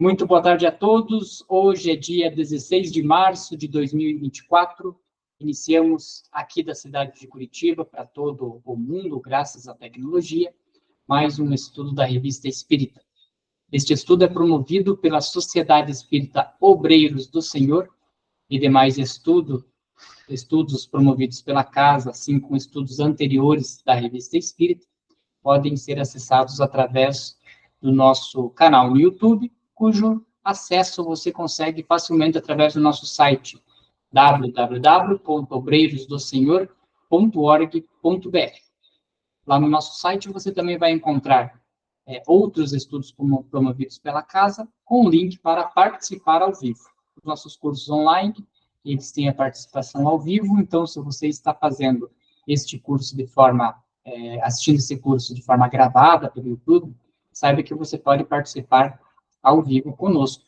Muito boa tarde a todos. Hoje é dia 16 de março de 2024. Iniciamos aqui da cidade de Curitiba para todo o mundo, graças à tecnologia, mais um estudo da Revista Espírita. Este estudo é promovido pela Sociedade Espírita Obreiros do Senhor e demais estudos promovidos pela casa, assim como estudos anteriores da Revista Espírita, podem ser acessados através do nosso canal no YouTube, cujo acesso você consegue facilmente através do nosso site www.obreirosdosenhor.org.br. Lá no nosso site você também vai encontrar outros estudos promovidos pela casa, com link para participar ao vivo. Os nossos cursos online, eles têm a participação ao vivo, então se você está fazendo este curso assistindo esse curso de forma gravada pelo YouTube, saiba que você pode participar ao vivo conosco.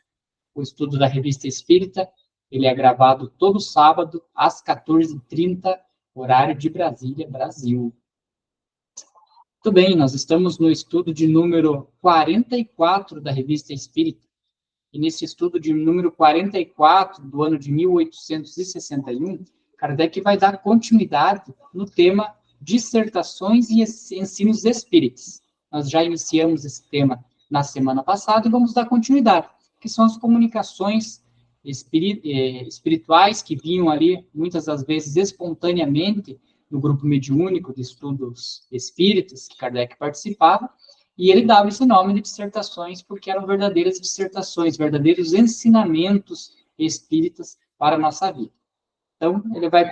O estudo da Revista Espírita, ele é gravado todo sábado, às 14h30, horário de Brasília, Brasil. Muito bem, nós estamos no estudo de número 44 da Revista Espírita. E nesse estudo de número 44, do ano de 1861, Kardec vai dar continuidade no tema dissertações e ensinos espíritas. Nós já iniciamos esse tema na semana passada e vamos dar continuidade, que são as comunicações espirituais que vinham ali, muitas das vezes, espontaneamente, no grupo mediúnico de estudos espíritas que Kardec participava, e ele dava esse nome de dissertações porque eram verdadeiras dissertações, verdadeiros ensinamentos espíritas para a nossa vida. Então, ele vai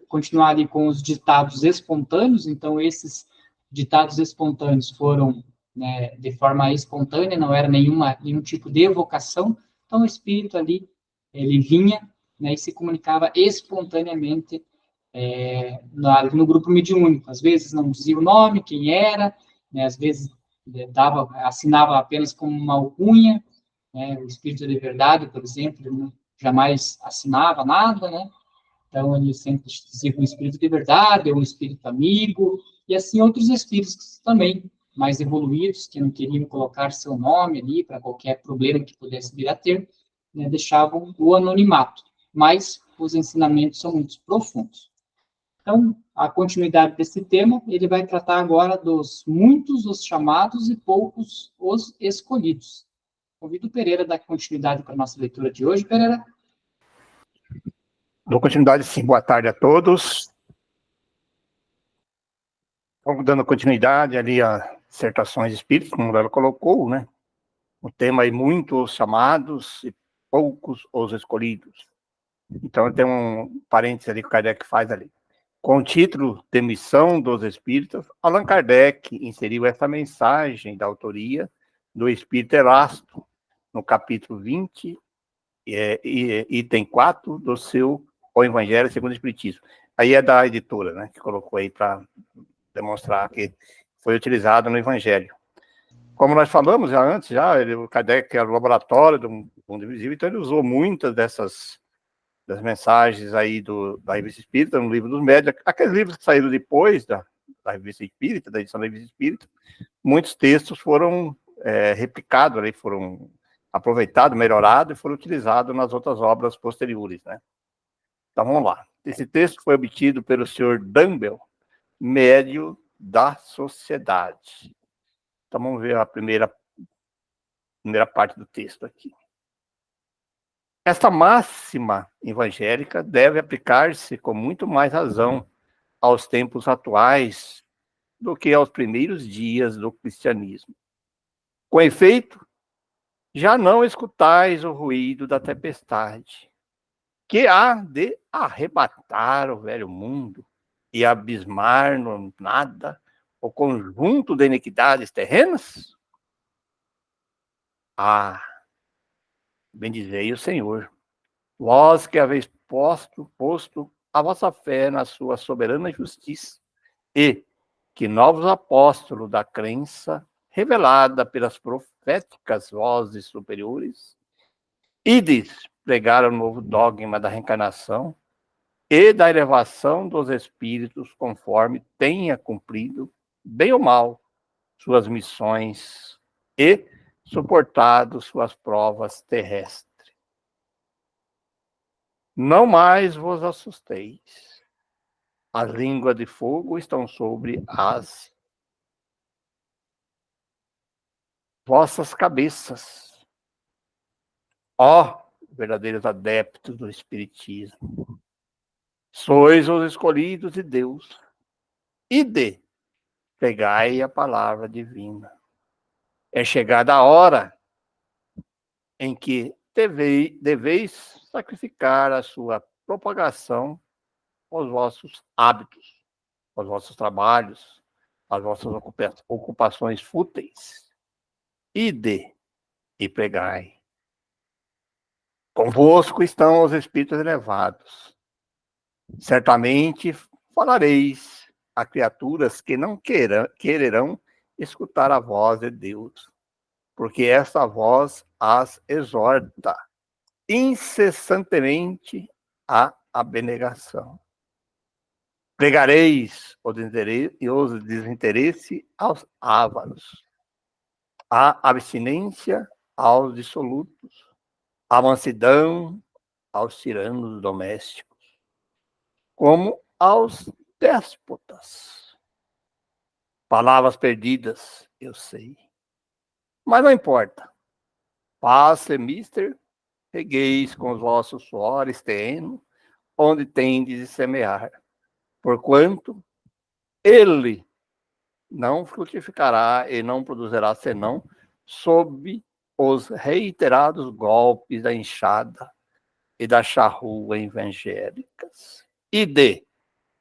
continuar ali com os ditados espontâneos. Então, esses ditados espontâneos foram, né, de forma espontânea, não era nenhum tipo de evocação. Então, o espírito ali, ele vinha, né, e se comunicava espontaneamente no grupo mediúnico. Às vezes não dizia o nome, quem era, né, às vezes assinava apenas como uma alcunha, né, o espírito de verdade, por exemplo, ele jamais assinava nada, né? Então, ele sempre dizia um espírito de verdade, ou um espírito amigo, e assim outros espíritos também, mais evoluídos, que não queriam colocar seu nome ali para qualquer problema que pudesse vir a ter, né, deixavam o anonimato. Mas os ensinamentos são muito profundos. Então, a continuidade desse tema, ele vai tratar agora dos muitos os chamados e poucos os escolhidos. Convido o Pereira a dar continuidade para a nossa leitura de hoje. Pereira? Dou continuidade, sim. Boa tarde a todos. Estamos dando continuidade ali a dissertações espíritas, como ela colocou, né? O tema aí, muitos chamados e poucos os escolhidos. Então, tem um parênteses ali que o Kardec faz ali. Com o título de Missão dos Espíritos, Allan Kardec inseriu essa mensagem da autoria do Espírito Erasto, no capítulo 20, item 4 do seu O Evangelho segundo o Espiritismo. Aí é da editora, né, que colocou aí para demonstrar que foi utilizado no Evangelho. Como nós falamos já antes, o Kardec era o laboratório do mundo invisível, então ele usou muitas das mensagens aí da Revista Espírita, no Livro dos Médiuns, aqueles livros que saíram depois da Revista Espírita, da edição da Revista Espírita, muitos textos foram replicados, ali, foram aproveitados, melhorados e foram utilizados nas outras obras posteriores, né? Então, vamos lá. Esse texto foi obtido pelo Sr. Dumbel, médio da sociedade. Então, vamos ver a primeira parte do texto aqui. Esta máxima evangélica deve aplicar-se com muito mais razão aos tempos atuais do que aos primeiros dias do cristianismo. Com efeito, já não escutais o ruído da tempestade, que há de arrebatar o velho mundo e abismar no nada o conjunto de iniquidades terrenas? Ah, bendizei o Senhor, vós que haveis posto a vossa fé na sua soberana justiça, e que novos apóstolos da crença, revelada pelas proféticas vozes superiores, ides pregar o novo dogma da reencarnação e da elevação dos espíritos conforme tenha cumprido, bem ou mal, suas missões, e suportado suas provas terrestres. Não mais vos assusteis. As línguas de fogo estão sobre as vossas cabeças. Ó, verdadeiros adeptos do Espiritismo, sois os escolhidos de Deus. Ide, pregai a palavra divina. É chegada a hora em que deveis sacrificar a sua propagação aos vossos hábitos, aos vossos trabalhos, às vossas ocupações fúteis. Ide e pregai. Convosco estão os espíritos elevados. Certamente falareis a criaturas que não quererão escutar a voz de Deus, porque esta voz as exorta incessantemente à abnegação. Pregareis o desinteresse aos ávaros, a abstinência aos dissolutos, a mansidão aos tiranos domésticos, como aos déspotas. Palavras perdidas, eu sei. Mas não importa. Passe, mister, regueis com os vossos suores terreno, onde tendes de semear, porquanto ele não frutificará e não produzirá senão sob os reiterados golpes da enxada e da charrua evangélicas. Ide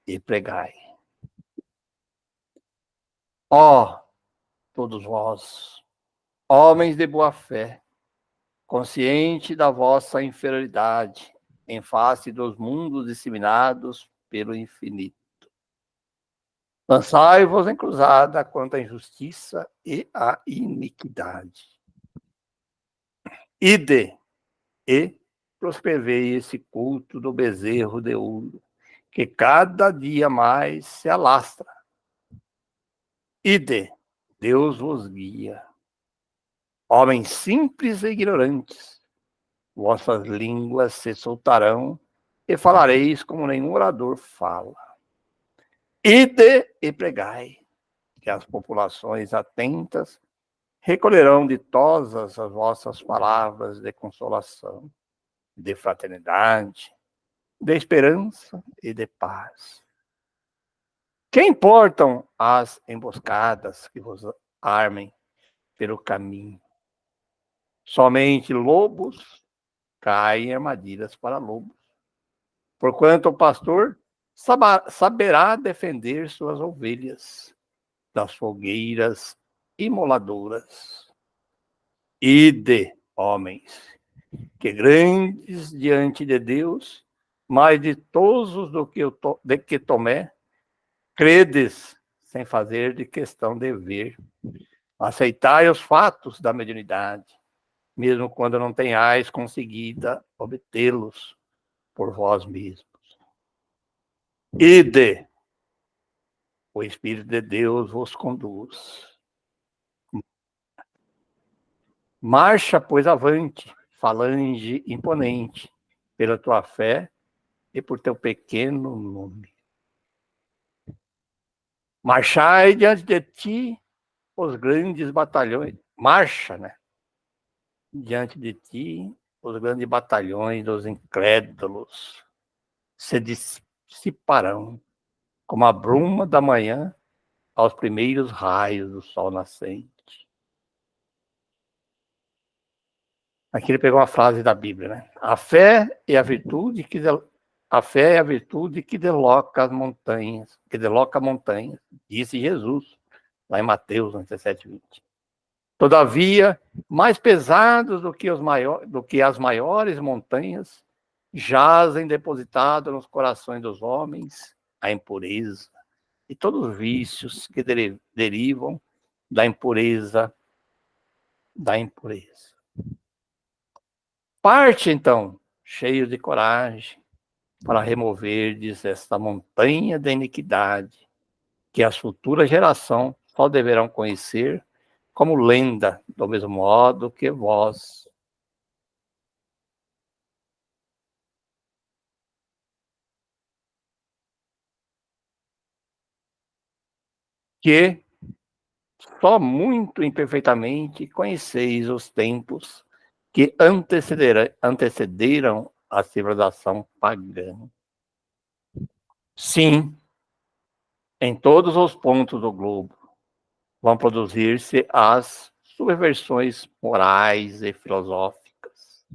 e pregai. Ó, todos vós, homens de boa fé, consciente da vossa inferioridade em face dos mundos disseminados pelo infinito. Lançai-vos em cruzada contra a injustiça e a iniquidade. Ide e prospervei esse culto do bezerro de ouro, que cada dia mais se alastra. Ide, Deus vos guia. Homens simples e ignorantes, vossas línguas se soltarão e falareis como nenhum orador fala. Ide e pregai, que as populações atentas recolherão ditosas as vossas palavras de consolação, de fraternidade, de esperança e de paz. Que importam as emboscadas que vos armem pelo caminho? Somente lobos caem em armadilhas para lobos. Porquanto o pastor saberá defender suas ovelhas das fogueiras imoladoras. Ide, homens, que grandes diante de Deus, mais ditosos de que Tomé, credes sem fazer de questão de ver. Aceitai os fatos da mediunidade, mesmo quando não tenhais conseguido obtê-los por vós mesmos. Ide, o Espírito de Deus vos conduz. Marcha, pois, avante, falange imponente, pela tua fé e por teu pequeno nome. Marchai diante de ti os grandes batalhões. Marcha, né? Diante de ti os grandes batalhões dos incrédulos se dissiparão, como a bruma da manhã aos primeiros raios do sol nascente. Aqui ele pegou uma frase da Bíblia, né? A fé é a virtude que desloca as montanhas, disse Jesus, lá em Mateus 17:20. Todavia, mais pesados do que as maiores montanhas, jazem depositados nos corações dos homens a impureza e todos os vícios que derivam da impureza. Parte, então, cheio de coragem, para removerdes esta montanha da iniquidade, que as futuras gerações só deverão conhecer como lenda, do mesmo modo que vós. Que só muito imperfeitamente conheceis os tempos que antecederam a civilização pagã. Sim, em todos os pontos do globo vão produzir-se as subversões morais e filosóficas.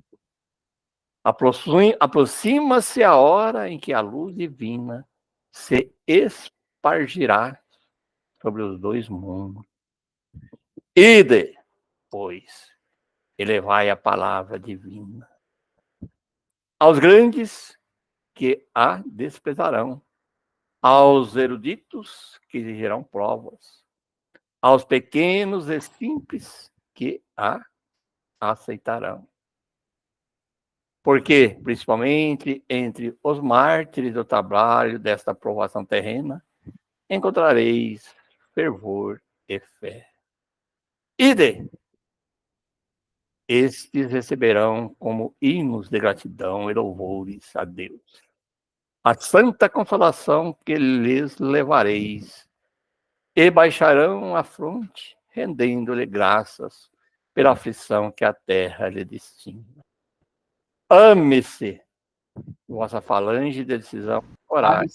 Aproxima-se a hora em que a luz divina se espargirá sobre os dois mundos. Ide, pois, elevai a palavra divina aos grandes que a desprezarão, aos eruditos que exigirão provas, aos pequenos e simples que a aceitarão. Porque, principalmente entre os mártires do trabalho desta provação terrena, encontrareis fervor e fé. Ide! Estes receberão como hinos de gratidão e louvores a Deus a santa consolação que lhes levareis, e baixarão a fronte, rendendo-lhe graças pela aflição que a terra lhe destina. Ame-se, vossa falange de decisão e coragem.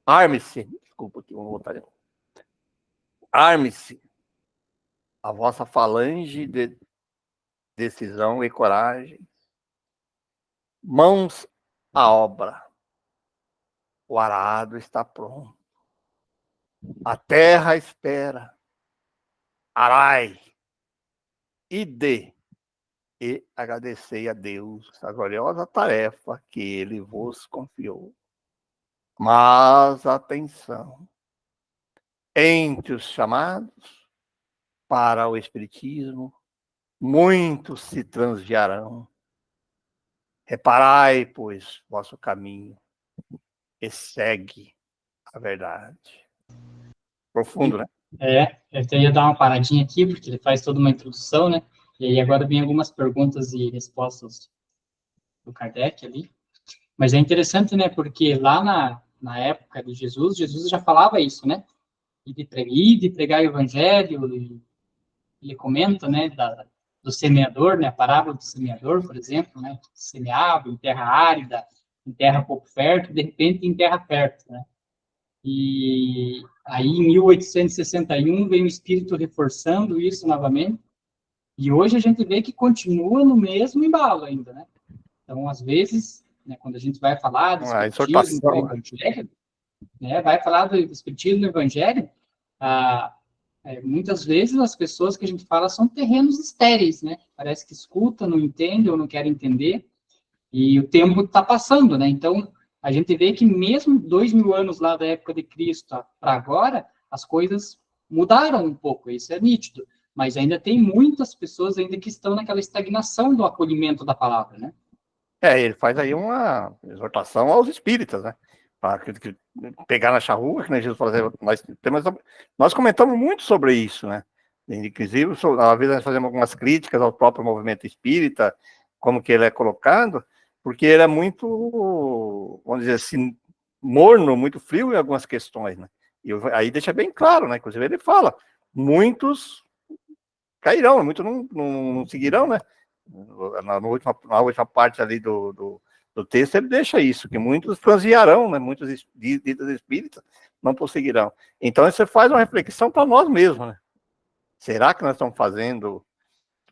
Arme-se, desculpa aqui, vamos voltar de novo. Arme-se, a vossa falange de decisão e coragem. Mãos à obra. O arado está pronto. A terra espera. Arai. Ide. E agradecei a Deus a gloriosa tarefa que ele vos confiou. Mas atenção. Entre os chamados para o Espiritismo, muitos se transviarão. Reparai, pois, vosso caminho e segue a verdade. Profundo, né? Eu ia dar uma paradinha aqui, porque ele faz toda uma introdução, né? E aí agora vem algumas perguntas e respostas do Kardec ali. Mas é interessante, né? Porque lá na época de Jesus, Jesus já falava isso, né? E de pregar o evangelho, ele comenta, né? Do semeador, né? A parábola do semeador, por exemplo, né? Semeava em terra árida, em terra pouco fértil, de repente em terra fértil, né? E aí, em 1861, veio o Espírito reforçando isso novamente, e hoje a gente vê que continua no mesmo embalo ainda, né? Então, às vezes, né, quando a gente vai falar do Espiritismo, do Evangelho, né, vai falar do Espiritismo, do Evangelho, muitas vezes as pessoas que a gente fala são terrenos estéreis, né? Parece que escuta, não entende ou não quer entender, e o tempo está passando, né? Então, a gente vê que mesmo 2000 anos lá da época de Cristo para agora, as coisas mudaram um pouco, isso é nítido. Mas ainda tem muitas pessoas ainda que estão naquela estagnação do acolhimento da palavra, né? Ele faz aí uma exortação aos espíritas, né? Para pegar na charrua, que nem Jesus falou, nós comentamos muito sobre isso, né? Inclusive, às vezes nós fazemos algumas críticas ao próprio movimento espírita, como que ele é colocado, porque ele é muito, vamos dizer assim, morno, muito frio em algumas questões, né? E aí deixa bem claro, né? Inclusive ele fala, muitos cairão, muitos não seguirão, né? Na última parte ali do texto, ele deixa isso, que muitos transviarão, né? Muitos espíritas não prosseguirão. Então, isso faz uma reflexão para nós mesmos, né? Será que nós estamos fazendo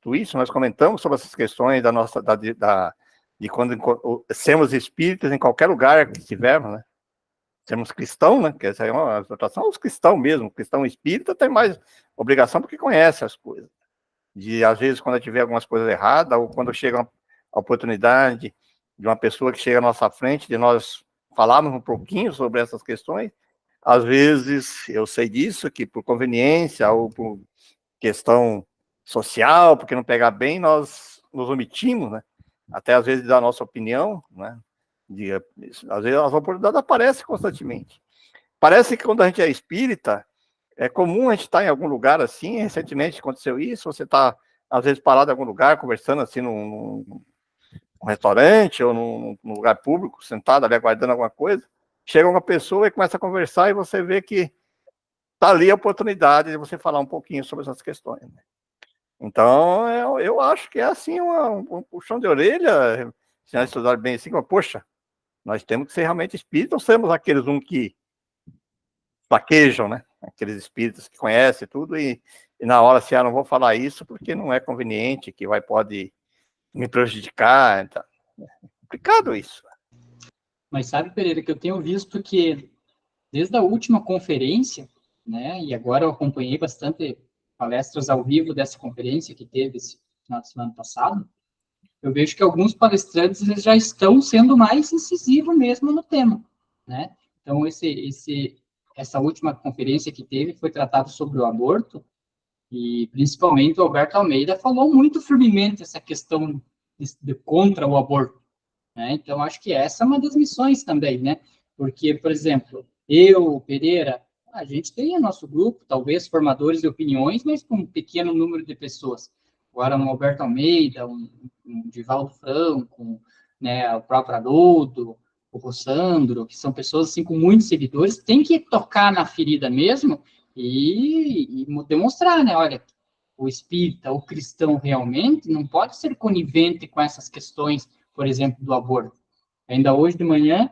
tudo isso? Nós comentamos sobre essas questões de quando sermos espíritas em qualquer lugar que estivermos, né? Sermos cristãos, né? Que essa é uma exortação aos cristãos mesmo. O cristão espírita tem mais obrigação porque conhece as coisas. Às vezes, quando tiver algumas coisas erradas, ou quando chega a oportunidade de uma pessoa que chega à nossa frente, de nós falarmos um pouquinho sobre essas questões, às vezes, eu sei disso, que por conveniência ou por questão social, porque não pegar bem, nós nos omitimos, né? Até às vezes da nossa opinião, né? Às vezes as oportunidades aparecem constantemente. Parece que quando a gente é espírita, É comum a gente estar em algum lugar assim, recentemente aconteceu isso, você está, às vezes, parado em algum lugar, conversando assim num restaurante ou num lugar público, sentado ali aguardando alguma coisa, chega uma pessoa e começa a conversar e você vê que está ali a oportunidade de você falar um pouquinho sobre essas questões, né? Então, eu acho que é assim um puxão de orelha, se nós estudarmos bem assim, poxa, nós temos que ser realmente espíritos, não sermos aqueles que vaquejam, né? Aqueles espíritos que conhecem tudo e na hora assim, não vou falar isso porque não é conveniente, que pode me prejudicar. Então, é complicado isso. Mas sabe, Pereira, que eu tenho visto que desde a última conferência, né, e agora eu acompanhei bastante palestras ao vivo dessa conferência que teve esse final de semana passado, eu vejo que alguns palestrantes eles já estão sendo mais incisivos mesmo no tema, né? Então, essa última conferência que teve foi tratado sobre o aborto, e principalmente o Alberto Almeida falou muito firmemente essa questão de contra o aborto, né? Então, acho que essa é uma das missões também, né? Porque, por exemplo, eu, Pereira, a gente tem o nosso grupo, talvez formadores de opiniões, mas com um pequeno número de pessoas. Agora, um Alberto Almeida, um Divaldo Franco, né, o próprio Haroldo, o Rossandro, que são pessoas assim com muitos seguidores, tem que tocar na ferida mesmo e demonstrar, né? Olha, o espírita, o cristão realmente não pode ser conivente com essas questões, por exemplo, do aborto. Ainda hoje de manhã,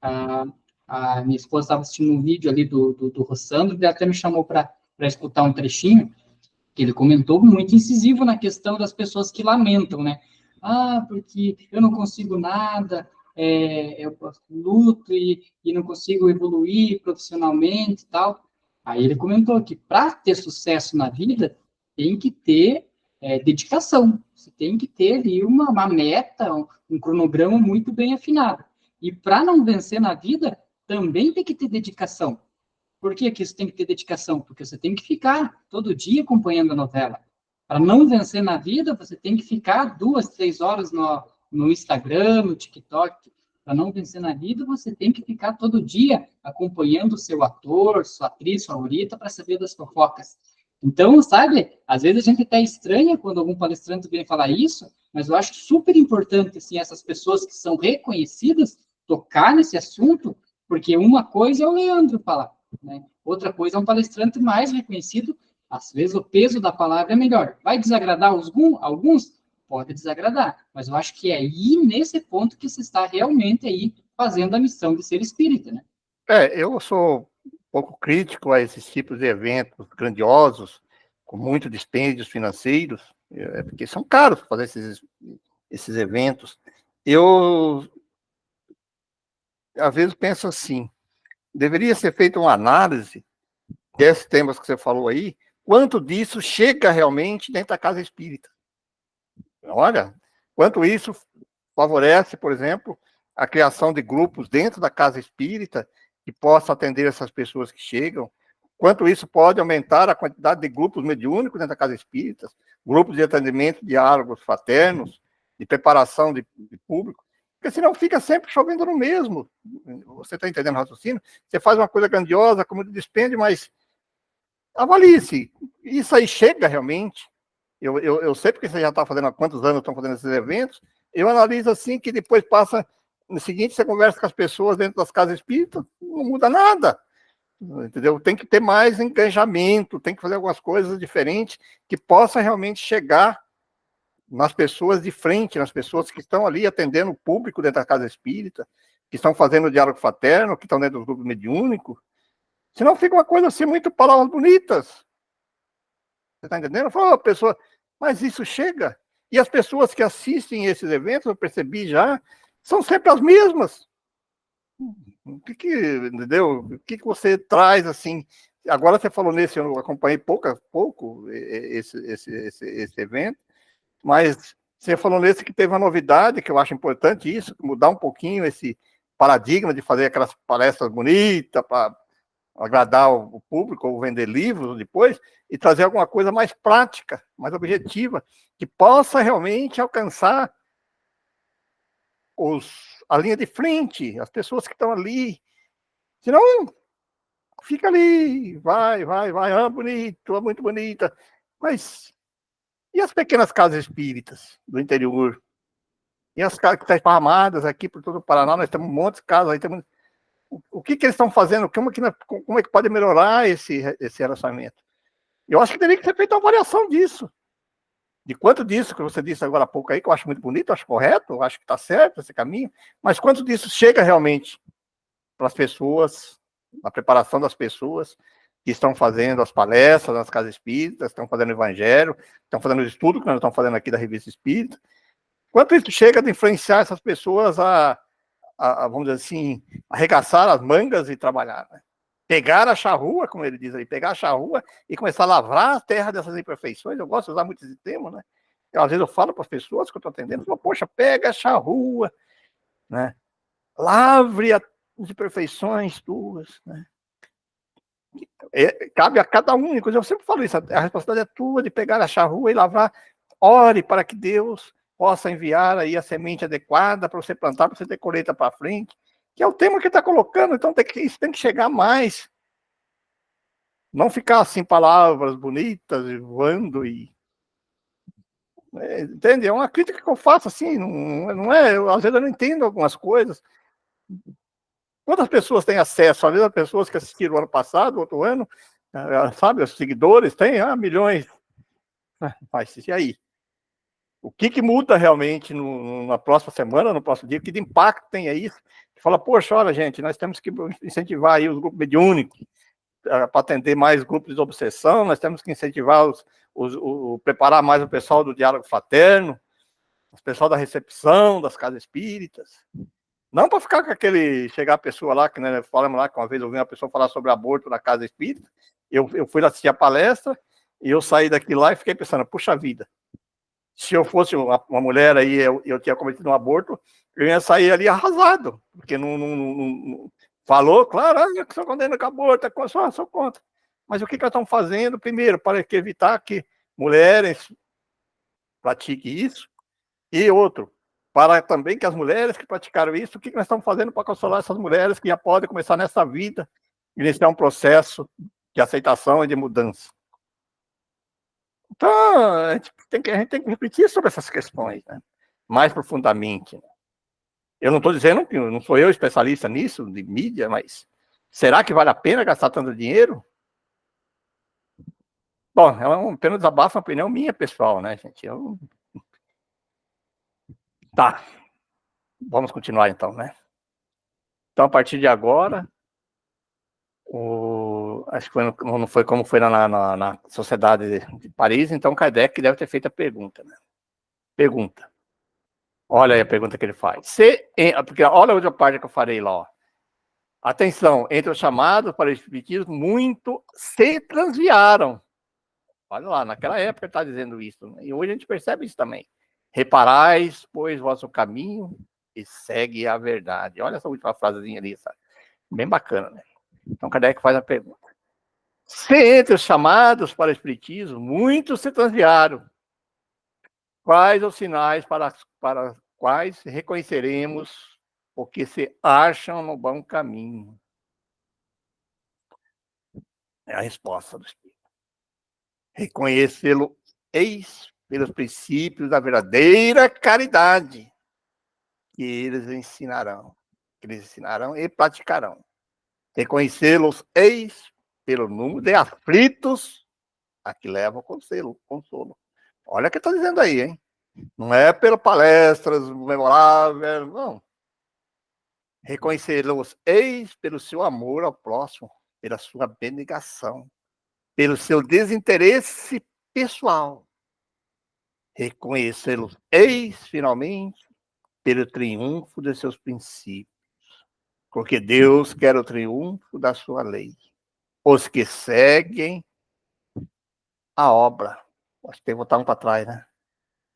a, a minha esposa estava assistindo um vídeo ali do Rossandro, e até me chamou para escutar um trechinho, que ele comentou muito incisivo na questão das pessoas que lamentam, né? Ah, porque eu não consigo nada, eu luto e não consigo evoluir profissionalmente e tal. Aí ele comentou que para ter sucesso na vida, tem que ter dedicação, você tem que ter ali uma meta, um cronograma muito bem afinado. E para não vencer na vida, também tem que ter dedicação. Por que que isso tem que ter dedicação? Porque você tem que ficar todo dia acompanhando a novela. Para não vencer na vida, você tem que ficar 2, 3 horas no Instagram, no TikTok. Para não vencer na vida, você tem que ficar todo dia acompanhando o seu ator, sua atriz favorita, para saber das fofocas. Então, sabe, às vezes a gente até estranha quando algum palestrante vem falar isso, mas eu acho super importante, assim, essas pessoas que são reconhecidas tocar nesse assunto, porque uma coisa é o Leandro falar, né? Outra coisa é um palestrante mais reconhecido, às vezes o peso da palavra é melhor. Vai desagradar alguns? Pode desagradar, mas eu acho que é aí nesse ponto que se está realmente aí fazendo a missão de ser espírita, né? Eu sou um pouco crítico a esses tipos de eventos grandiosos, com muitos dispêndios financeiros, porque são caros fazer esses eventos. Eu, às vezes, penso assim, deveria ser feita uma análise desses temas que você falou aí, quanto disso chega realmente dentro da casa espírita. Olha, quanto isso favorece, por exemplo, a criação de grupos dentro da casa espírita que possa atender essas pessoas que chegam, quanto isso pode aumentar a quantidade de grupos mediúnicos dentro da casa espírita, grupos de atendimento, diálogos fraternos, de preparação de público, porque senão fica sempre chovendo no mesmo. Você está entendendo o raciocínio? Você faz uma coisa grandiosa, como dispende, mas avalie-se. Isso aí chega realmente? Eu sei porque você já está fazendo há quantos anos estão fazendo esses eventos, eu analiso assim que depois passa, no seguinte, você conversa com as pessoas dentro das casas espíritas, não muda nada, entendeu? Tem que ter mais engajamento, tem que fazer algumas coisas diferentes que possa realmente chegar nas pessoas de frente, nas pessoas que estão ali atendendo o público dentro da casa espírita, que estão fazendo o diálogo fraterno, que estão dentro do grupo mediúnico, senão fica uma coisa assim, muito palavras bonitas. Você está entendendo? Falou, a pessoa, mas isso chega. E as pessoas que assistem esses eventos, eu percebi já, são sempre as mesmas. Entendeu? O que você traz assim? Agora você falou nesse, eu acompanhei pouco esse evento, mas você falou nesse que teve uma novidade, que eu acho importante isso, mudar um pouquinho esse paradigma de fazer aquelas palestras bonitas para agradar o público ou vender livros depois, e trazer alguma coisa mais prática, mais objetiva, que possa realmente alcançar a linha de frente, as pessoas que estão ali. Senão, fica ali, vai, bonito, muito bonita. Mas e as pequenas casas espíritas do interior? E as casas que estão esparramadas aqui por todo o Paraná, nós temos um monte de casas aí, temos... O que eles estão fazendo? Como é que pode melhorar esse relacionamento? Eu acho que teria que ser feita uma avaliação disso. De quanto disso que você disse agora há pouco aí, que eu acho muito bonito, eu acho correto, eu acho que está certo esse caminho, mas quanto disso chega realmente para as pessoas, a preparação das pessoas que estão fazendo as palestras nas casas espíritas, estão fazendo o evangelho, estão fazendo o estudo que nós estamos fazendo aqui da Revista Espírita. Quanto isso chega de influenciar essas pessoas vamos dizer assim, arregaçar as mangas e trabalhar, né? Pegar a charrua, como ele diz aí, pegar a charrua e começar a lavrar a terra dessas imperfeições. Eu gosto de usar muito esse termo, né? Às vezes eu falo para as pessoas que eu estou atendendo, eu falo, poxa, pega a charrua, né? Lavre as imperfeições tuas, né? Cabe a cada um, inclusive eu sempre falo isso, a responsabilidade é tua de pegar a charrua e lavrar. Ore para que Deus possa enviar aí a semente adequada para você plantar, para você ter colheita para frente, que é o tema que está colocando, então isso tem que chegar mais. Não ficar assim, palavras bonitas, voando e... entende? É uma crítica que eu faço, assim, não é... às vezes eu não entendo algumas coisas. Quantas pessoas têm acesso? Às vezes as pessoas que assistiram o ano passado, outro ano, sabe, os seguidores têm milhões. Mas e aí? O que muda realmente na próxima semana, no próximo dia? Que impacto tem aí? Fala, poxa, olha, gente, nós temos que incentivar aí os grupos mediúnicos para atender mais grupos de obsessão, nós temos que incentivar preparar mais o pessoal do diálogo fraterno, o pessoal da recepção, das casas espíritas. Não para ficar com chegar a pessoa lá, que né, falamos lá, que uma vez eu vi uma pessoa falar sobre aborto na casa espírita, eu fui assistir a palestra, e eu saí daqui lá e fiquei pensando, puxa vida, se eu fosse uma mulher aí, eu tinha cometido um aborto, eu ia sair ali arrasado, porque não falou, claro, eu sou condenado com aborto, sou contra. Mas o que elas estão fazendo, primeiro, para evitar que mulheres pratiquem isso, e outro, para também que as mulheres que praticaram isso, o que nós estamos fazendo para consolar essas mulheres que já podem começar nessa vida, iniciar um processo de aceitação e de mudança. Então, a gente tem que refletir sobre essas questões, né? Mais profundamente. Né? Eu não estou dizendo que não sou eu especialista nisso, de mídia, mas será que vale a pena gastar tanto dinheiro? Bom, é apenas desabafo, uma opinião minha pessoal, né, gente? Tá, vamos continuar então, né? Então, a partir de agora, acho que não foi como foi na Sociedade de Paris, então Kardec deve ter feito a pergunta, né? Pergunta. Olha aí a pergunta que ele faz. Porque olha a outra parte que eu farei lá, ó. Atenção, entre os chamados para o espiritismo, muito se transviaram. Olha lá, naquela época ele está dizendo isso, né? E hoje a gente percebe isso também. Reparais, pois, vosso caminho e segue a verdade. Olha essa última frasezinha ali, sabe? Bem bacana, né? Então, Kardec faz a pergunta. Se entre os chamados para o espiritismo, muitos se transviaram, quais os sinais para quais reconheceremos o que se acham no bom caminho? É a resposta do Espírito. Reconhecê-lo eis pelos princípios da verdadeira caridade que eles ensinarão e praticarão. Reconhecê-los eis pelo número de aflitos a que leva o consolo. Olha o que está dizendo aí, hein? Não é pelas palestras memoráveis, não. Reconhecê-los eis pelo seu amor ao próximo, pela sua abnegação, pelo seu desinteresse pessoal. Reconhecê-los eis, finalmente, pelo triunfo de seus princípios. Porque Deus quer o triunfo da sua lei. Os que seguem a obra. Acho que tem que voltar um para trás, né?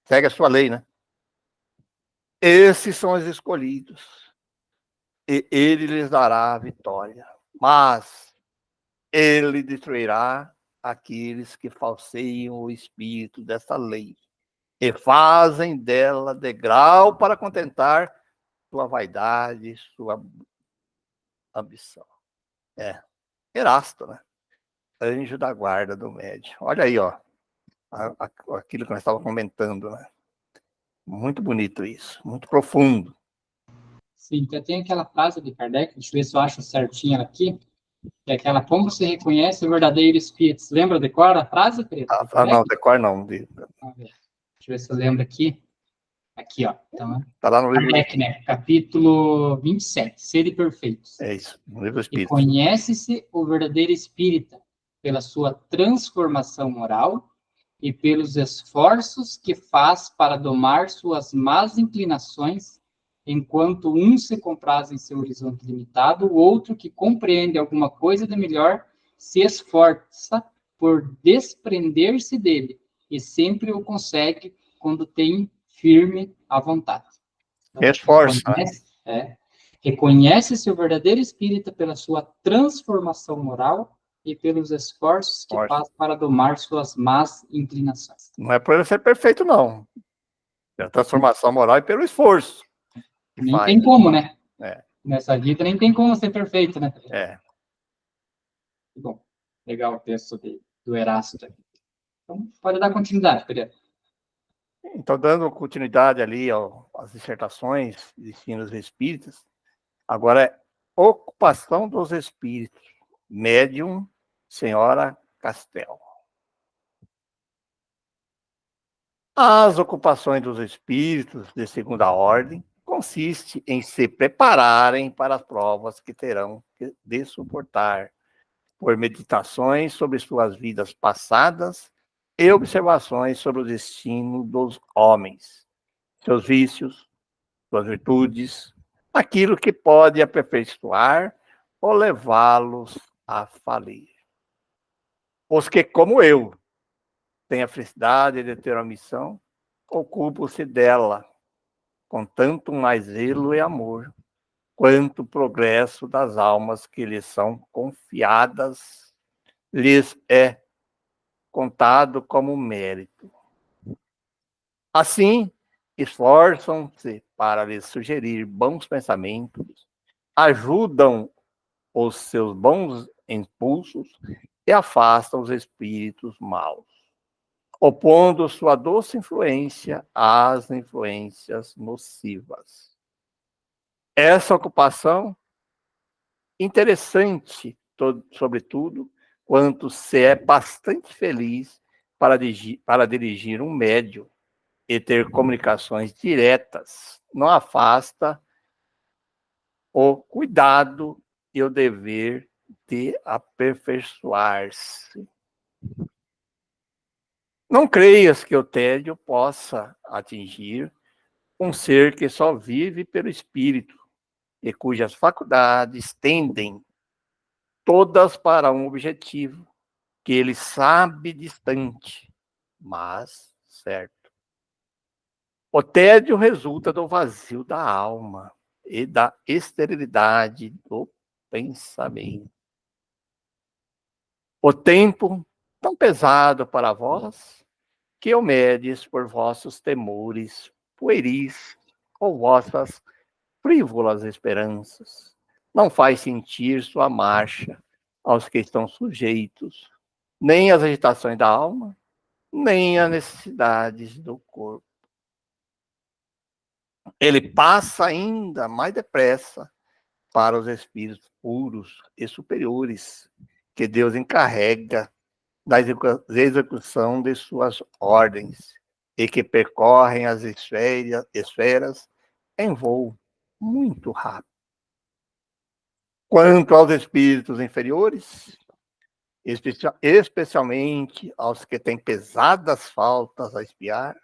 Segue a sua lei, né? Esses são os escolhidos. E ele lhes dará a vitória. Mas ele destruirá aqueles que falseiam o espírito dessa lei e fazem dela degrau para contentar sua vaidade, sua ambição. Erasto, né? Anjo da guarda do médium. Olha aí, ó, aquilo que nós estávamos comentando, né? Muito bonito isso, muito profundo. Sim, então tem aquela frase de Kardec, deixa eu ver se eu acho certinho ela aqui, que é aquela, como você reconhece o verdadeiro espírito. Você lembra, decora a frase, Preto, de Não, Kardec? decor não. Vamos ver. Deixa eu ver se eu lembro aqui. Aqui, ó. Então, Tá lá no livro. Kardec, né? Capítulo 27, Sede Perfeitos. É isso, no livro do E Espírito. conhece-se o verdadeiro espírita pela sua transformação moral e pelos esforços que faz para domar suas más inclinações, enquanto um se compraz em seu horizonte limitado, o outro, que compreende alguma coisa de melhor, se esforça por desprender-se dele, e sempre o consegue quando tem firme a vontade. Então, Esforça, né? reconhece seu verdadeiro espírita pela sua transformação moral e pelos esforços que faz para domar suas más inclinações. Não é por ele ser perfeito, não. Pela transformação moral e pelo esforço que Nem faz. tem como, né? É. Nessa vida nem tem como ser perfeito, né? É. Bom, legal o texto do Erasto. Então, pode dar continuidade, Pereira. Então, dando continuidade ali às dissertações de ensinos espíritas, agora é ocupação dos espíritos. Médium, senhora Castel. As ocupações dos espíritos de segunda ordem consiste em se prepararem para as provas que terão de suportar, por meditações sobre suas vidas passadas e observações sobre o destino dos homens, seus vícios, suas virtudes, aquilo que pode aperfeiçoar ou levá-los a falir. Os que, como eu, têm a felicidade de ter uma missão, ocupam-se dela com tanto mais zelo e amor, quanto o progresso das almas que lhes são confiadas lhes é contado como mérito. Assim, esforçam-se para lhes sugerir bons pensamentos, ajudam os seus bons impulsos e afastam os espíritos maus, opondo sua doce influência às influências nocivas. Essa ocupação, interessante, sobretudo, quanto se é bastante feliz para dirigir um médium e ter comunicações diretas, não afasta o cuidado e o dever de aperfeiçoar-se. Não creias que o tédio possa atingir um ser que só vive pelo espírito e cujas faculdades tendem todas para um objetivo que ele sabe distante, mas certo. O tédio resulta do vazio da alma e da esterilidade do pensamento. O tempo tão pesado para vós, que o medes por vossos temores pueris ou vossas frívolas esperanças, não faz sentir sua marcha aos que estão sujeitos, nem às agitações da alma, nem às necessidades do corpo. Ele passa ainda mais depressa para os espíritos puros e superiores, que Deus encarrega da execução de suas ordens e que percorrem as esferas em voo muito rápido. Quanto aos espíritos inferiores, especialmente aos que têm pesadas faltas a expiar,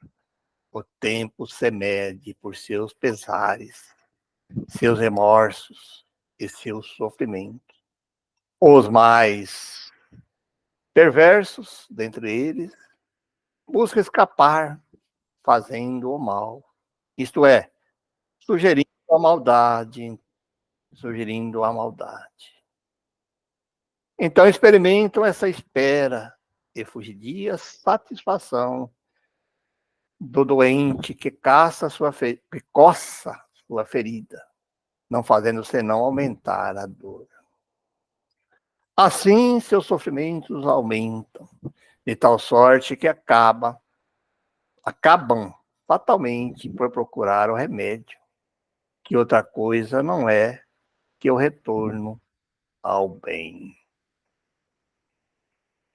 o tempo se mede por seus pesares, seus remorsos e seus sofrimentos. Os mais perversos dentre eles buscam escapar fazendo o mal, isto é, sugerindo a maldade, sugerindo a maldade. Então experimentam essa espera e fugidia satisfação do doente que que coça sua ferida, não fazendo senão aumentar a dor. Assim, seus sofrimentos aumentam, de tal sorte que acabam fatalmente por procurar o remédio, que outra coisa não é que o retorno ao bem.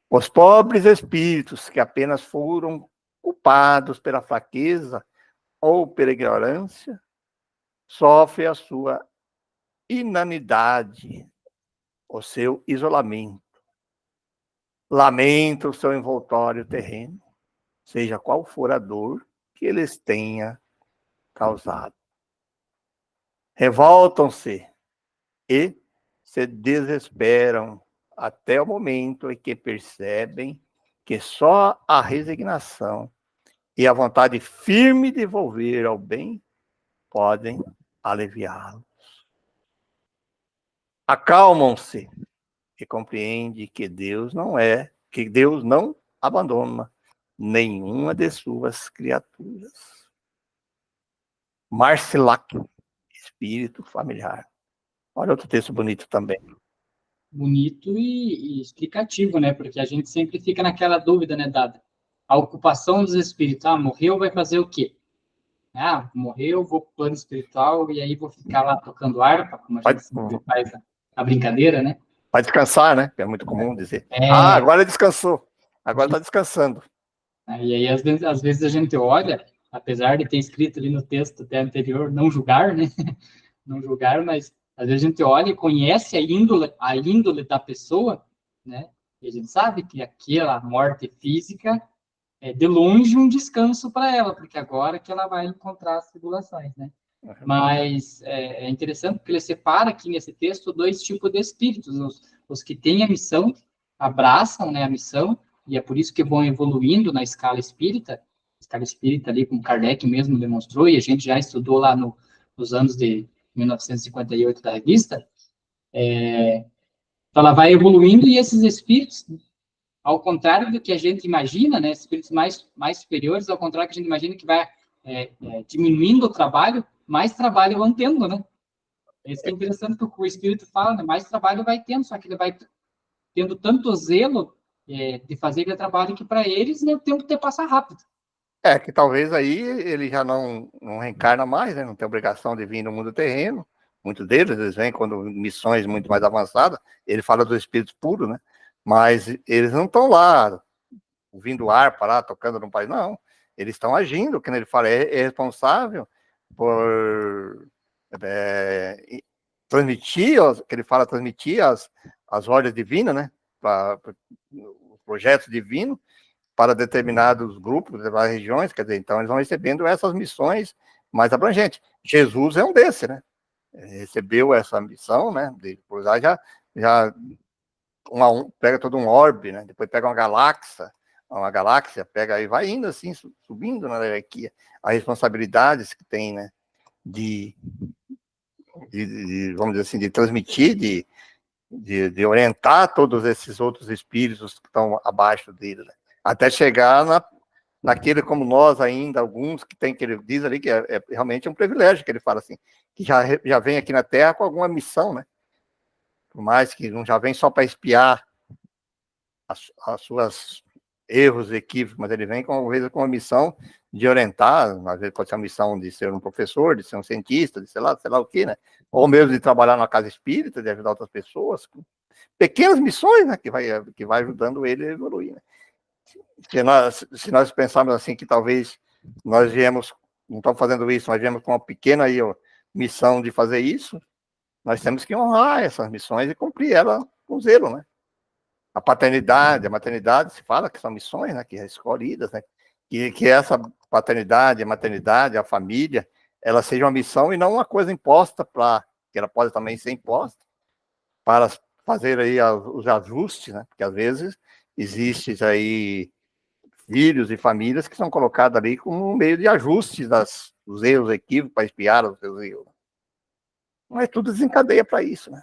Os pobres espíritos que apenas foram culpados pela fraqueza ou pela ignorância, sofrem a sua inanidade, o seu isolamento. Lamenta o seu envoltório terreno, seja qual for a dor que eles tenha causado. Revoltam-se e se desesperam até o momento em que percebem que só a resignação e a vontade firme de volver ao bem podem aliviá-los. Acalmam-se e compreendem que Deus não abandona nenhuma de suas criaturas. Marcilac, espírito familiar. Olha outro texto bonito também. Bonito e explicativo, né? Porque a gente sempre fica naquela dúvida, né, Dada? A ocupação dos espíritos. Ah, morreu, vai fazer o quê? Ah, morreu, vou pro plano espiritual e aí vou ficar lá tocando harpa, como a gente sempre faz a brincadeira, né? Vai descansar, né? É muito comum dizer. É, Agora descansou. Agora está descansando. e aí, às vezes, a gente olha, apesar de ter escrito ali no texto até anterior, não julgar, né? Não julgar, mas às vezes a gente olha e conhece a índole da pessoa, né? E a gente sabe que aquela morte física é de longe um descanso para ela, porque agora que ela vai encontrar as tribulações, né? Mas é interessante porque ele separa aqui nesse texto dois tipos de espíritos: os que têm a missão, abraçam, né, a missão, e é por isso que vão evoluindo na escala espírita ali, como Kardec mesmo demonstrou, e a gente já estudou lá nos anos de 1958 da revista. Então ela vai evoluindo e esses espíritos, ao contrário do que a gente imagina, né, espíritos mais superiores, ao contrário do que a gente imagina que vai diminuindo o trabalho, mais trabalho vão tendo, né? Isso que é interessante que o espírito fala, né? Mais trabalho vai tendo, só que ele vai tendo tanto zelo de fazer aquele trabalho que para eles, né, o tempo te passa rápido. Que talvez aí ele já não reencarna mais, né? Não tem obrigação de vir no mundo terreno. Muitos deles, eles vêm quando missões muito mais avançadas. Ele fala do espírito puro, né? Mas eles não estão lá ouvindo harpa lá, tocando no país, não. Eles estão agindo, que ele fala, é responsável por transmitir, que ele fala, transmitir as ordens divinas, né? Para os projetos divinos, para determinados grupos, determinadas regiões, quer dizer, então eles vão recebendo essas missões mais abrangentes. Jesus é um desses, né? Recebeu essa missão, né? De cruzar já pega todo um orbe, né? Depois pega uma galáxia, pega e vai indo assim, subindo na hierarquia. As responsabilidades que tem, né? De vamos dizer assim, de transmitir, de orientar todos esses outros espíritos que estão abaixo dele, né? Até chegar naquele como nós ainda, alguns que tem, que ele diz ali que é realmente um privilégio, que ele fala assim, que já vem aqui na Terra com alguma missão, né? Por mais que não já vem só para espiar as suas erros e equívocos, mas ele vem às vezes com uma missão de orientar, às vezes pode ser uma missão de ser um professor, de ser um cientista, de sei lá o que, né? Ou mesmo de trabalhar na casa espírita, de ajudar outras pessoas, pequenas missões, né? Que vai ajudando ele a evoluir, né? Se nós pensarmos assim que talvez nós viemos, não estamos fazendo isso, nós viemos com uma pequena aí, missão de fazer isso, nós temos que honrar essas missões e cumprir ela com zelo, né? A paternidade, a maternidade, se fala que são missões, né? Que são escolhidas, né? Que essa paternidade, a maternidade, a família, ela seja uma missão e não uma coisa imposta que ela pode também ser imposta para fazer aí os ajustes, né? Porque às vezes existem aí filhos e famílias que são colocados ali como um meio de ajustes dos erros, equívocos, para espiar os seus erros. Mas tudo desencadeia para isso, né?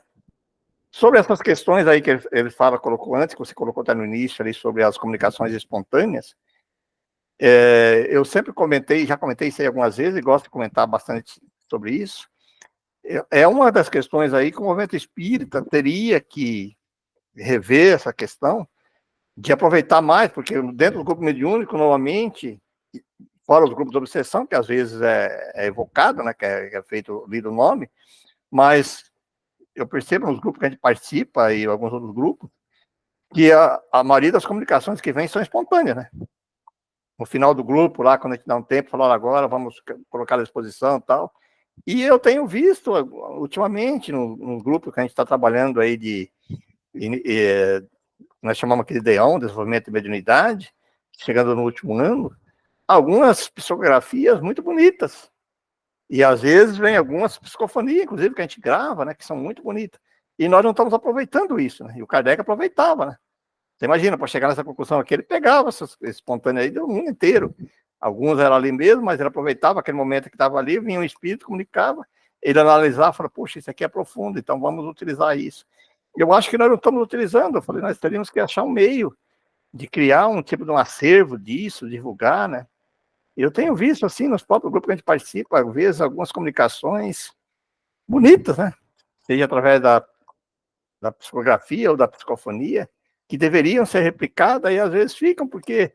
Sobre essas questões aí que ele colocou antes, que você colocou até no início ali, sobre as comunicações espontâneas, eu sempre já comentei isso aí algumas vezes, e gosto de comentar bastante sobre isso. É uma das questões aí que o movimento espírita teria que rever essa questão, de aproveitar mais, porque dentro do grupo mediúnico, normalmente, fora os grupos de obsessão, que às vezes é evocado, né, que é feito, lido o nome, mas eu percebo nos grupos que a gente participa e alguns outros grupos, que a maioria das comunicações que vêm são espontâneas, né? No final do grupo, lá, quando a gente dá um tempo, falar agora, vamos colocar à disposição e tal. E eu tenho visto, ultimamente, no grupo que a gente está trabalhando aí nós chamamos aqui de DEON, Desenvolvimento de Mediunidade, chegando no último ano, algumas psicografias muito bonitas. E às vezes vem algumas psicofonias, inclusive, que a gente grava, né, que são muito bonitas. E nós não estamos aproveitando isso, né? E o Kardec aproveitava, né? Você imagina, para chegar nessa conclusão aqui, ele pegava essas espontâneas aí do mundo inteiro. Alguns eram ali mesmo, mas ele aproveitava aquele momento que estava ali, vinha um espírito, comunicava, ele analisava, falava, poxa, isso aqui é profundo, então vamos utilizar isso. Eu acho que nós não estamos utilizando, eu falei, nós teríamos que achar um meio de criar um tipo de um acervo disso, divulgar, né? Eu tenho visto, assim, nos próprios grupos que a gente participa, às vezes, algumas comunicações bonitas, né? Seja através da psicografia ou da psicofonia, que deveriam ser replicadas e às vezes ficam, porque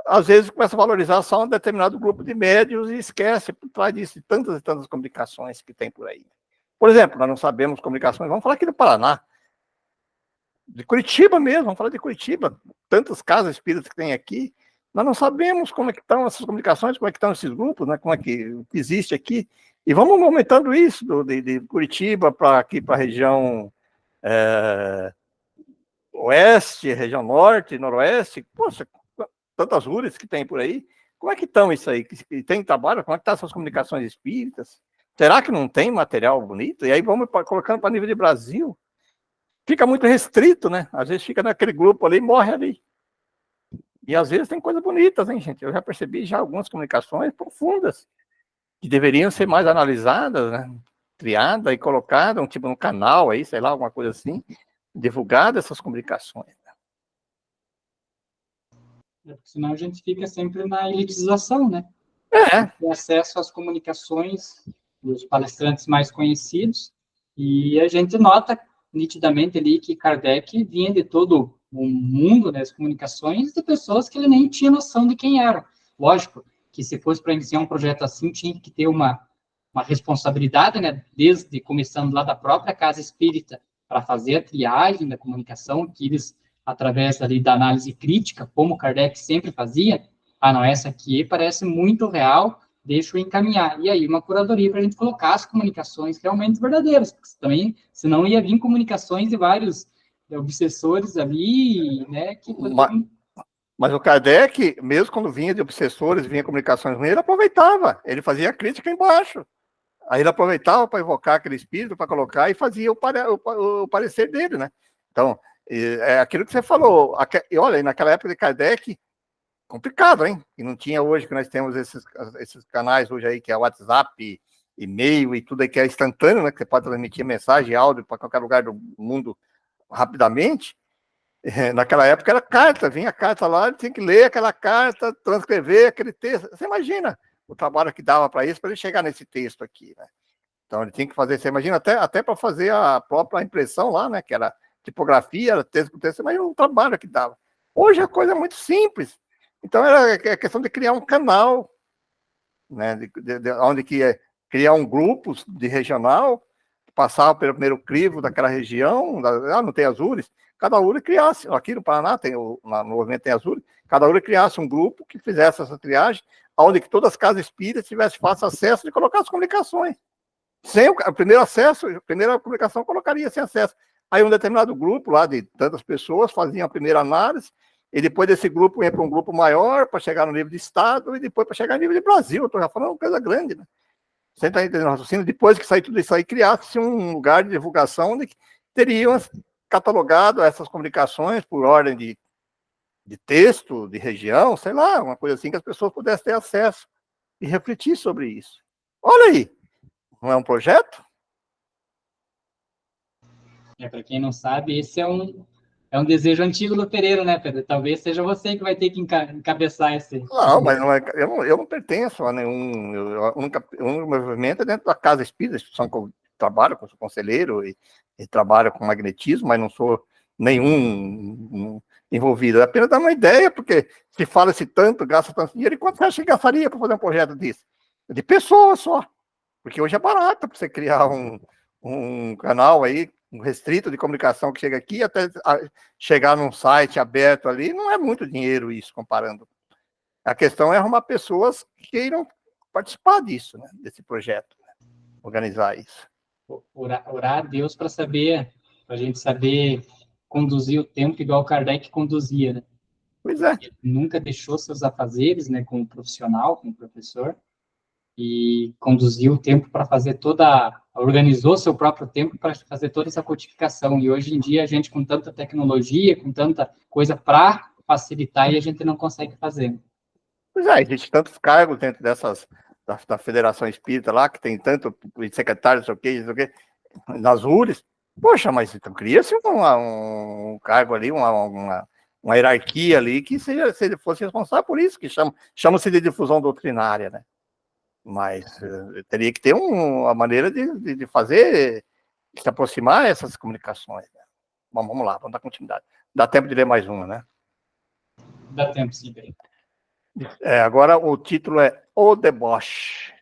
às vezes começa a valorizar só um determinado grupo de médios e esquece por trás disso de tantas e tantas comunicações que tem por aí. Por exemplo, nós não sabemos comunicações, vamos falar aqui do Paraná, de Curitiba mesmo, vamos falar de Curitiba, tantas casas espíritas que tem aqui, nós não sabemos como é que estão essas comunicações, como é que estão esses grupos, né, como é que existe aqui, e vamos aumentando isso, de Curitiba para aqui, para a região oeste, região norte, noroeste, poxa, tantas ruas que tem por aí, como é que estão isso aí? Tem trabalho? Como é que estão essas comunicações espíritas? Será que não tem material bonito? E aí vamos colocando para nível de Brasil, fica muito restrito, né? Às vezes fica naquele grupo ali e morre ali. E às vezes tem coisas bonitas, hein, gente? Eu já percebi já algumas comunicações profundas, que deveriam ser mais analisadas, né? Criada e colocada, um tipo no canal aí, sei lá, alguma coisa assim, divulgada essas comunicações. Senão a gente fica sempre na elitização, né? Tem acesso às comunicações dos palestrantes mais conhecidos, e a gente nota nitidamente ali que Kardec vinha de todo o mundo das comunicações de pessoas que ele nem tinha noção de quem eram. Lógico que se fosse para iniciar um projeto assim, tinha que ter uma responsabilidade, né, desde começando lá da própria casa espírita, para fazer a triagem da comunicação, que eles, através ali da análise crítica, como Kardec sempre fazia, não, essa aqui parece muito real, deixa eu encaminhar. E aí, uma curadoria para a gente colocar as comunicações realmente verdadeiras, porque também, senão ia vir comunicações de vários obsessores ali, né, que poderiam... Mas o Kardec, mesmo quando vinha de obsessores, vinha comunicações ruins, ele aproveitava, ele fazia a crítica embaixo. Aí ele aproveitava para evocar aquele espírito, para colocar e fazia o parecer dele, né? Então, é aquilo que você falou. E olha, naquela época de Kardec, complicado, hein? E não tinha hoje, que nós temos esses canais hoje aí, que é WhatsApp, e-mail e tudo aí que é instantâneo, né? Que você pode transmitir mensagem, áudio para qualquer lugar do mundo rapidamente. Naquela época era carta, vinha a carta lá, ele tinha que ler aquela carta, transcrever aquele texto. Você imagina o trabalho que dava para isso, para ele chegar nesse texto aqui, né? Então ele tinha que fazer, você imagina, até para fazer a própria impressão lá, né? Que era tipografia, era texto com texto, você imagina o trabalho que dava. Hoje a coisa é muito simples. Então era questão de criar um canal, né? Onde que criar um grupo de regional, passar pelo primeiro crivo daquela região, não tem Azures, cada URI criasse, aqui no Paraná tem no movimento tem Azures, cada URI criasse um grupo que fizesse essa triagem, onde que todas as casas espíritas tivessem fácil acesso de colocar as comunicações. Sem o primeiro acesso, a primeira comunicação colocaria sem acesso. Aí um determinado grupo lá de tantas pessoas faziam a primeira análise, e depois desse grupo ia para um grupo maior, para chegar no nível de Estado, e depois para chegar no nível de Brasil. Eu estou já falando uma coisa grande, né? Você está entendendo o raciocínio? Depois que sair tudo isso aí, criasse um lugar de divulgação onde teriam catalogado essas comunicações por ordem de texto, de região, sei lá, uma coisa assim que as pessoas pudessem ter acesso e refletir sobre isso. Olha aí, não é um projeto? Para quem não sabe, esse é um desejo antigo do Pereira, né, Pedro? Talvez seja você que vai ter que encabeçar esse... Não, mas não é, eu não pertenço a nenhum... O único movimento é dentro da Casa Espírita, instituição que eu trabalho, sou conselheiro e trabalho com magnetismo, mas não sou nenhum envolvido. É apenas dar uma ideia, porque se fala-se tanto, gasta tanto dinheiro, e quanto você acha que gastaria para fazer um projeto desse? De pessoas só. Porque hoje é barato para você criar um canal aí, um restrito de comunicação que chega aqui, até chegar num site aberto ali, não é muito dinheiro isso, comparando. A questão é arrumar pessoas que queiram participar disso, né, desse projeto, né, organizar isso. Orar a Deus para a gente saber conduzir o tempo igual Kardec conduzia, né? Pois é. Ele nunca deixou seus afazeres, né, como profissional, como professor, e conduziu o tempo para fazer organizou seu próprio tempo para fazer toda essa codificação. E hoje em dia a gente com tanta tecnologia, com tanta coisa para facilitar e a gente não consegue fazer. Pois é, existe tantos cargos dentro da Federação Espírita lá, que tem tanto secretário, não sei o quê, nas URES. Poxa, mas então cria-se um cargo ali, uma hierarquia ali, que se fosse responsável por isso, que chama-se de difusão doutrinária, né? Mas teria que ter uma maneira de fazer, de se aproximar essas comunicações. Né? Bom, vamos lá, vamos dar continuidade. Dá tempo de ler mais uma, né? Dá tempo, sim, bem. Agora o título é O Deboche,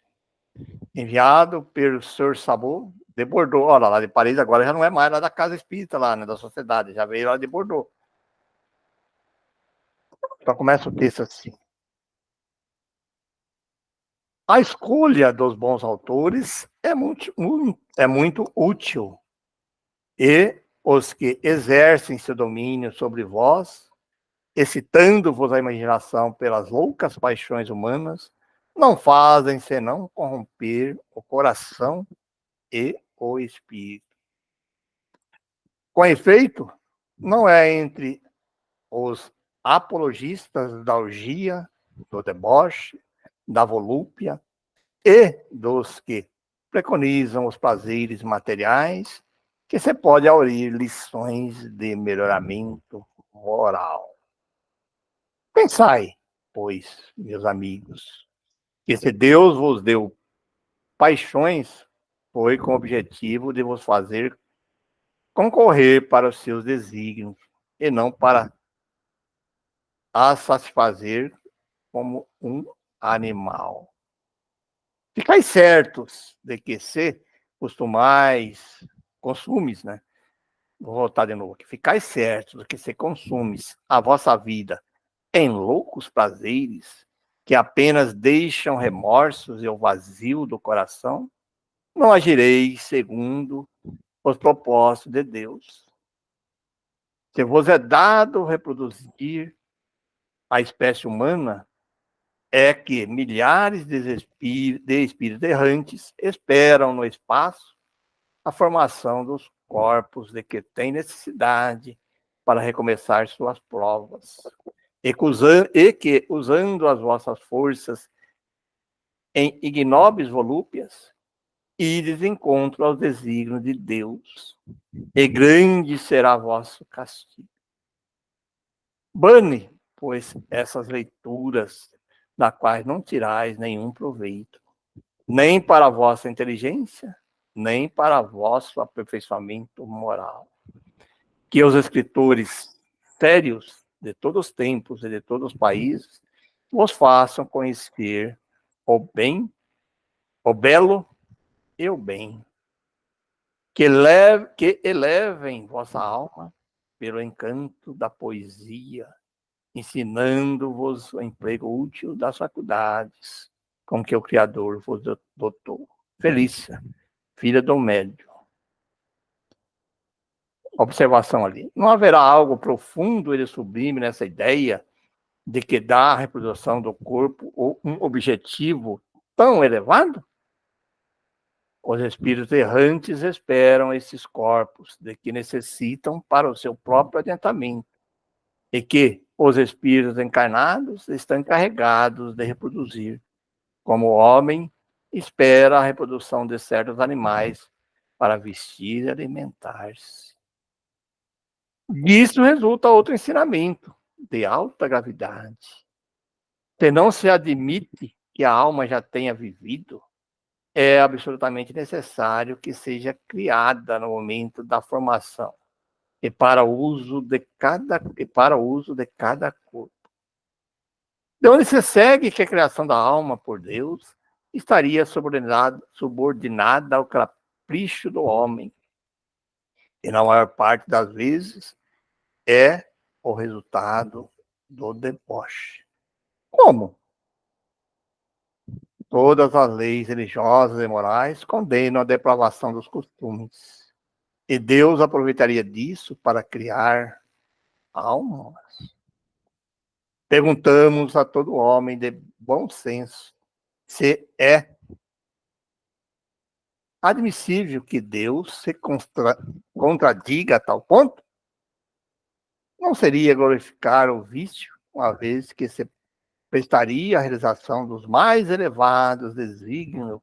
enviado pelo Sr. Sabot de Bordeaux. Olha, lá de Paris agora já não é mais lá da Casa Espírita, lá, né, da Sociedade, já veio lá de Bordeaux. Então começa o texto assim. A escolha dos bons autores é muito útil, e os que exercem seu domínio sobre vós, excitando-vos a imaginação pelas loucas paixões humanas, não fazem senão corromper o coração e o espírito. Com efeito, não é entre os apologistas da orgia, do deboche, da volúpia e dos que preconizam os prazeres materiais que se pode aurir lições de melhoramento moral. Pensai, pois, meus amigos, que se Deus vos deu paixões, foi com o objetivo de vos fazer concorrer para os seus desígnios, e não para as satisfazer como um animal. Ficai certos de que se consumes, né? Vou voltar de novo aqui. Ficai certos de que se consumes a vossa vida em loucos prazeres, que apenas deixam remorsos e o vazio do coração, não agireis segundo os propósitos de Deus. Se vos é dado reproduzir a espécie humana, é que milhares de espíritos errantes esperam no espaço a formação dos corpos de que têm necessidade para recomeçar suas provas. E que, usando as vossas forças em ignóbeis volúpias, ides encontro aos desígnios de Deus, e grande será vosso castigo. Bane, pois, essas leituras, da quais não tirais nenhum proveito, nem para a vossa inteligência, nem para vosso aperfeiçoamento moral. Que os escritores sérios de todos os tempos e de todos os países vos façam conhecer o bem, o belo e o bem. Que elevem vossa alma pelo encanto da poesia, ensinando-vos o emprego útil das faculdades com que o Criador vos dotou. Felícia, filha do médio. Observação ali. Não haverá algo profundo e sublime nessa ideia de que dá à reprodução do corpo um objetivo tão elevado? Os espíritos errantes esperam esses corpos de que necessitam para o seu próprio adiantamento, e que os espíritos encarnados estão encarregados de reproduzir, como o homem espera a reprodução de certos animais para vestir e alimentar-se. Disso resulta outro ensinamento de alta gravidade. Se não se admite que a alma já tenha vivido, é absolutamente necessário que seja criada no momento da formação, e para o uso de cada corpo. De onde se segue que a criação da alma por Deus estaria subordinada ao capricho do homem, e na maior parte das vezes é o resultado do deboche. Como? Todas as leis religiosas e morais condenam a depravação dos costumes. E Deus aproveitaria disso para criar almas. Perguntamos a todo homem de bom senso se é admissível que Deus se contradiga a tal ponto. Não seria glorificar o vício, uma vez que se prestaria a realização dos mais elevados desígnios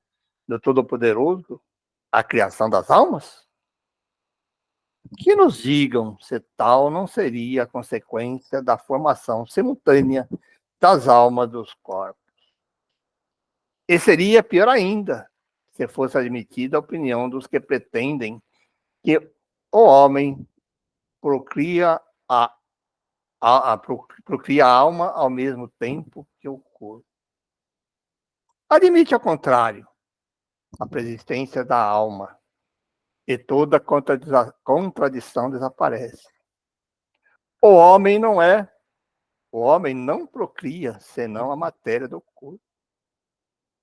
do Todo-Poderoso, a criação das almas? Que nos digam se tal não seria a consequência da formação simultânea das almas dos corpos. E seria pior ainda, se fosse admitida a opinião dos que pretendem que o homem procria procria a alma ao mesmo tempo que o corpo. Admite, ao contrário, a persistência da alma, e toda contradição desaparece. O homem não procria senão a matéria do corpo.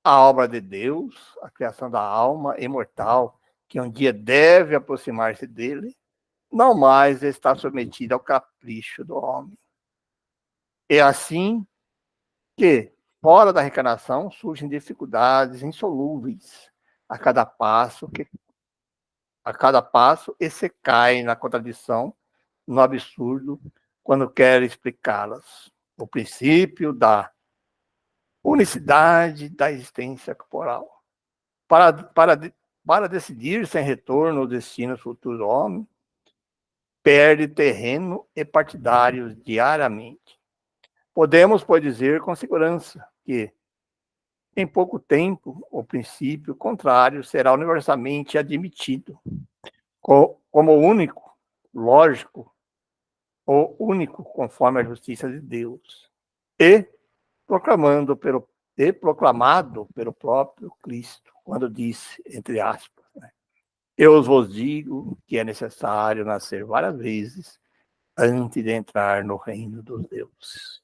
A obra de Deus, a criação da alma imortal, que um dia deve aproximar-se dele, não mais está submetida ao capricho do homem. É assim que, fora da reencarnação, surgem dificuldades insolúveis a cada passo e se cai na contradição, no absurdo, quando quer explicá-las. O princípio da unicidade da existência corporal. Para decidir sem retorno o destino futuro do homem, perde terreno e partidários diariamente. Podemos, pois, dizer com segurança que, em pouco tempo, o princípio contrário será universalmente admitido como único, lógico, ou único conforme a justiça de Deus, e proclamado pelo próprio Cristo, quando disse, entre aspas, né, eu vos digo que é necessário nascer várias vezes antes de entrar no reino dos deuses.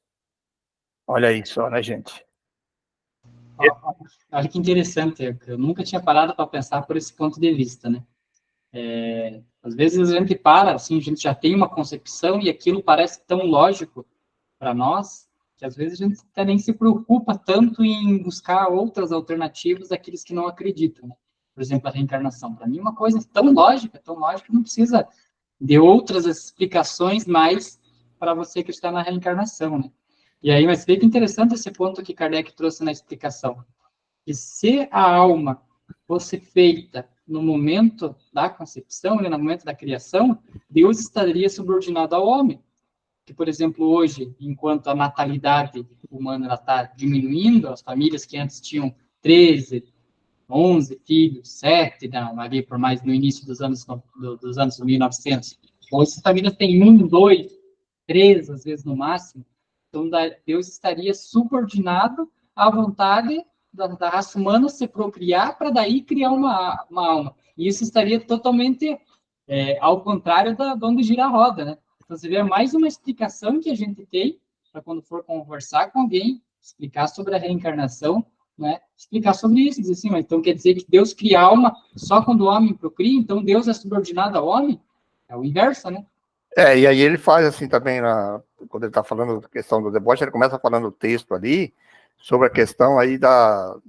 Olha aí só, né, gente? Olha que interessante, eu nunca tinha parado para pensar por esse ponto de vista, né? Às vezes a gente para, assim, a gente já tem uma concepção e aquilo parece tão lógico para nós, que às vezes a gente até nem se preocupa tanto em buscar outras alternativas daqueles que não acreditam, né? Por exemplo, a reencarnação. Para mim, é uma coisa tão lógica, que não precisa de outras explicações mais para você acreditar na reencarnação, né? E aí, mas fica interessante esse ponto que Kardec trouxe na explicação, que se a alma fosse feita no momento da concepção, né, no momento da criação, Deus estaria subordinado ao homem. Que, por exemplo, hoje, enquanto a natalidade humana está diminuindo, as famílias que antes tinham 13, 11 filhos, 7, não, ali por mais no início dos anos 1900, hoje as famílias têm 1, 2, 3, às vezes no máximo. Então, Deus estaria subordinado à vontade da raça humana se procriar para daí criar uma alma. E isso estaria totalmente ao contrário de onde gira a roda, né? Então, você vê mais uma explicação que a gente tem para quando for conversar com alguém, explicar sobre a reencarnação, né? Explicar sobre isso, dizer assim, mas então quer dizer que Deus cria alma só quando o homem procria, então Deus é subordinado ao homem? É o inverso, né? E aí ele faz assim também, quando ele está falando da questão do deboche, ele começa falando o texto ali, sobre a questão aí da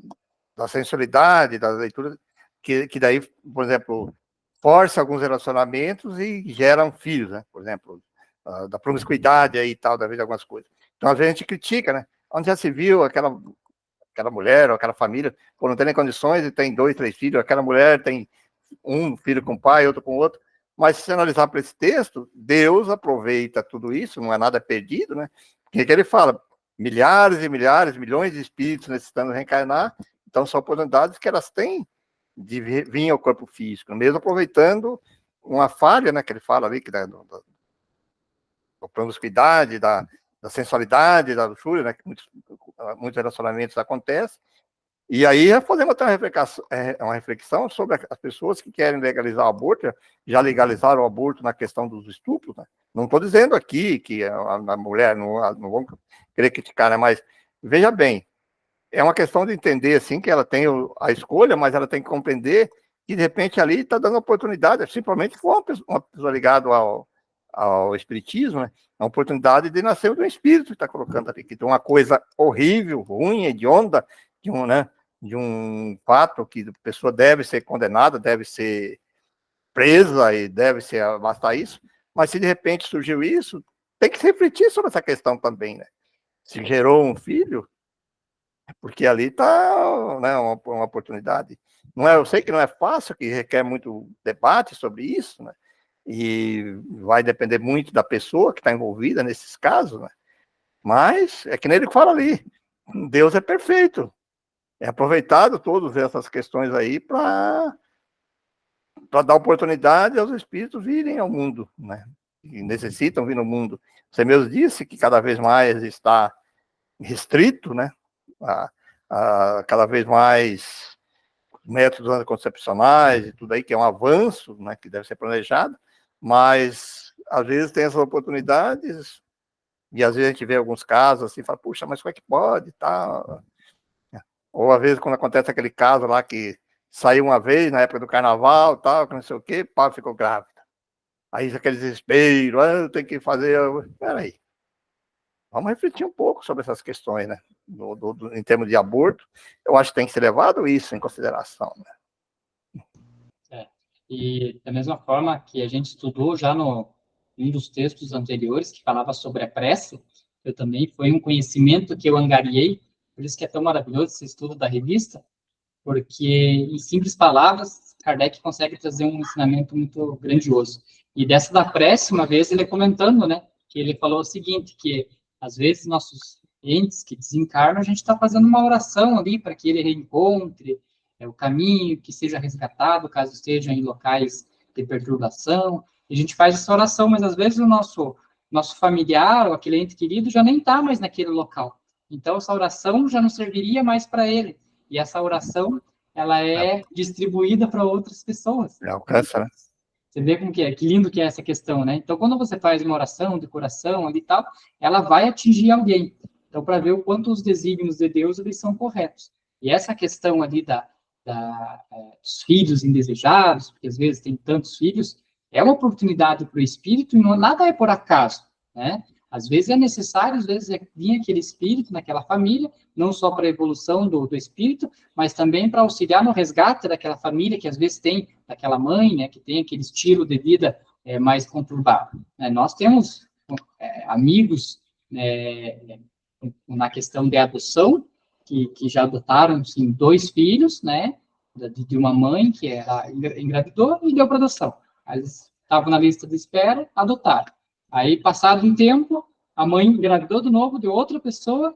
sensualidade, da leitura, que daí, por exemplo, força alguns relacionamentos e geram filhos, né? Por exemplo, da promiscuidade aí e tal, da vez de algumas coisas. Então, às vezes a gente critica, né? Onde já se viu aquela mulher ou aquela família, quando não tem nem condições e tem 2, 3 filhos, aquela mulher tem um filho com o pai, outro com o outro. Mas se analisar para esse texto, Deus aproveita tudo isso, não é nada perdido, né? O que ele fala? Milhares e milhares, milhões de espíritos necessitando reencarnar, então são oportunidades que elas têm de vir ao corpo físico, mesmo aproveitando uma falha, né, que ele fala ali, que da promiscuidade, da sensualidade, da luxúria, né, que muitos relacionamentos acontecem. E aí fazemos até uma reflexão sobre as pessoas que querem legalizar o aborto, já legalizaram o aborto na questão dos estupros, né? Não estou dizendo aqui que a mulher não vão querer criticar, né? Mas veja bem, é uma questão de entender assim que ela tem a escolha, mas ela tem que compreender que de repente ali está dando oportunidade, simplesmente for uma pessoa ligada ao espiritismo, né? A oportunidade de nascer de um espírito que está colocando ali, que tem uma coisa horrível, ruim, hedionda, de um fato que a pessoa deve ser condenada, deve ser presa e deve ser bastar isso, mas se de repente surgiu isso, tem que se refletir sobre essa questão também, né? Se gerou um filho, porque ali está, né, uma oportunidade. Não é, eu sei que não é fácil, que requer muito debate sobre isso, né? E vai depender muito da pessoa que está envolvida nesses casos, né? Mas é que nem ele fala ali, Deus é perfeito. É aproveitado todas essas questões aí para dar oportunidade aos espíritos virem ao mundo, né? E necessitam vir no mundo. Você mesmo disse que cada vez mais está restrito, né? Cada vez mais métodos anticoncepcionais e tudo aí, que é um avanço, né? Que deve ser planejado, mas às vezes tem essas oportunidades e às vezes a gente vê alguns casos assim, fala, puxa, mas como é que pode, tá? Ou às vezes quando acontece aquele caso lá que saiu uma vez na época do carnaval, tal, que não sei o quê, pá, ficou grávida. Aí aquele desespero, eu tenho que fazer. Peraí, vamos refletir um pouco sobre essas questões, né? Em termos de aborto, eu acho que tem que ser levado isso em consideração, né? E da mesma forma que a gente estudou já um dos textos anteriores que falava sobre a prece, eu também foi um conhecimento que eu angariei, por isso que é tão maravilhoso esse estudo da revista, porque em simples palavras, Kardec consegue trazer um ensinamento muito grandioso. E dessa da prece, uma vez ele comentando, né, que ele falou o seguinte, que às vezes nossos entes que desencarnam, a gente está fazendo uma oração ali para que ele reencontre o caminho, que seja resgatado, caso esteja em locais de perturbação. E a gente faz essa oração, mas às vezes o nosso familiar ou aquele ente querido já nem está mais naquele local. Então, essa oração já não serviria mais para ele. E essa oração, ela é distribuída para outras pessoas. Alcança, né? Você vê como que é, que lindo que é essa questão, né? Então, quando você faz uma oração de coração ali e tal, ela vai atingir alguém. Então, para ver o quanto os desígnios de Deus, eles são corretos. E essa questão ali dos filhos indesejados, porque às vezes tem tantos filhos, é uma oportunidade para o espírito e nada é por acaso, né? Às vezes é necessário, às vezes vir aquele espírito naquela família, não só para a evolução do espírito, mas também para auxiliar no resgate daquela família que às vezes tem, daquela mãe, né, que tem aquele estilo de vida mais conturbado. Nós temos amigos na questão de adoção, que já adotaram, sim, 2 filhos, né, de uma mãe que engravidou e deu para adoção. Eles estavam na lista de espera, adotaram. Aí, passado um tempo, a mãe engravidou de novo de outra pessoa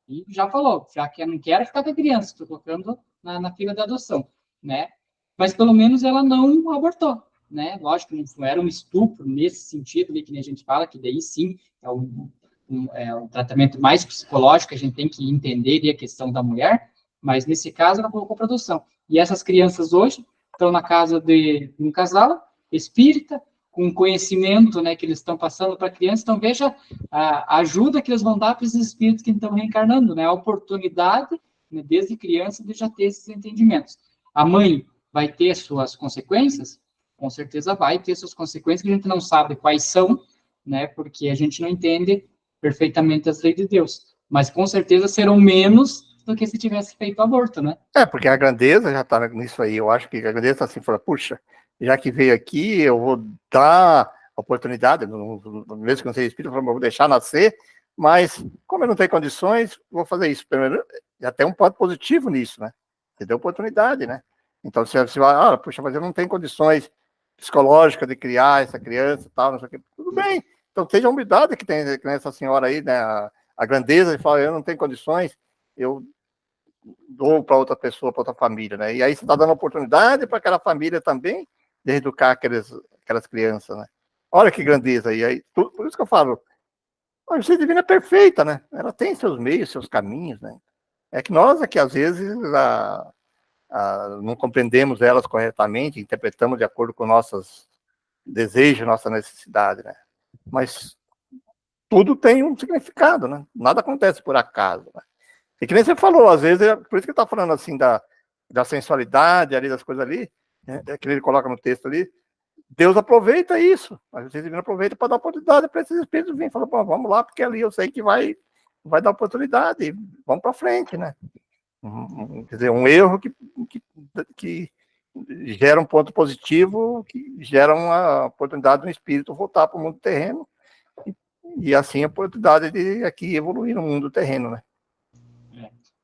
e já falou, já que eu não quero ficar com a criança, estou colocando na fila da adoção, né? Mas pelo menos ela não abortou, né? Lógico que não era um estupro nesse sentido, que nem a gente fala, que daí sim é um tratamento mais psicológico, a gente tem que entender a questão da mulher, mas nesse caso ela colocou para adoção. E essas crianças hoje estão na casa de um casal espírita, com conhecimento, né, que eles estão passando para a criança. Então, veja a ajuda que eles vão dar para esses espíritos que estão reencarnando, né, a oportunidade, né, desde criança, de já ter esses entendimentos. A mãe vai ter suas consequências? Com certeza vai ter suas consequências, que a gente não sabe quais são, né, porque a gente não entende perfeitamente as leis de Deus. Mas, com certeza, serão menos do que se tivesse feito aborto, né? Porque a grandeza já está nisso aí. Eu acho que a grandeza assim, fala, puxa, já que veio aqui, eu vou dar oportunidade, mesmo que não seja espírito, eu vou deixar nascer, mas como eu não tenho condições, vou fazer isso. Primeiro, já tem um ponto positivo nisso, né? Você deu oportunidade, né? Então, você vai, puxa, mas eu não tenho condições psicológicas de criar essa criança e tal, não sei o quê. Tudo bem. Então, seja a humildade que tem essa senhora aí, né? A grandeza, de falar, eu não tenho condições, eu dou para outra pessoa, para outra família, né? E aí você está dando oportunidade para aquela família também de educar aquelas crianças, né? Olha que grandeza aí, por isso que eu falo, a justiça divina é perfeita, né? Ela tem seus meios, seus caminhos, né? É que nós aqui, às vezes, não compreendemos elas corretamente, interpretamos de acordo com nossos desejos, nossa necessidade, né? Mas tudo tem um significado, né? Nada acontece por acaso, né? E que nem você falou, às vezes, por isso que eu estava falando assim da sensualidade ali, das coisas ali, né? Que ele coloca no texto ali, Deus aproveita isso, a justiça divina aproveita para dar oportunidade para esses espíritos virem, fala, vamos lá, porque ali eu sei que vai dar oportunidade, vamos para frente, né? Quer dizer, um erro que gera um ponto positivo, que gera uma oportunidade do espírito voltar para o mundo terreno, e assim a oportunidade de aqui evoluir no mundo terreno, né?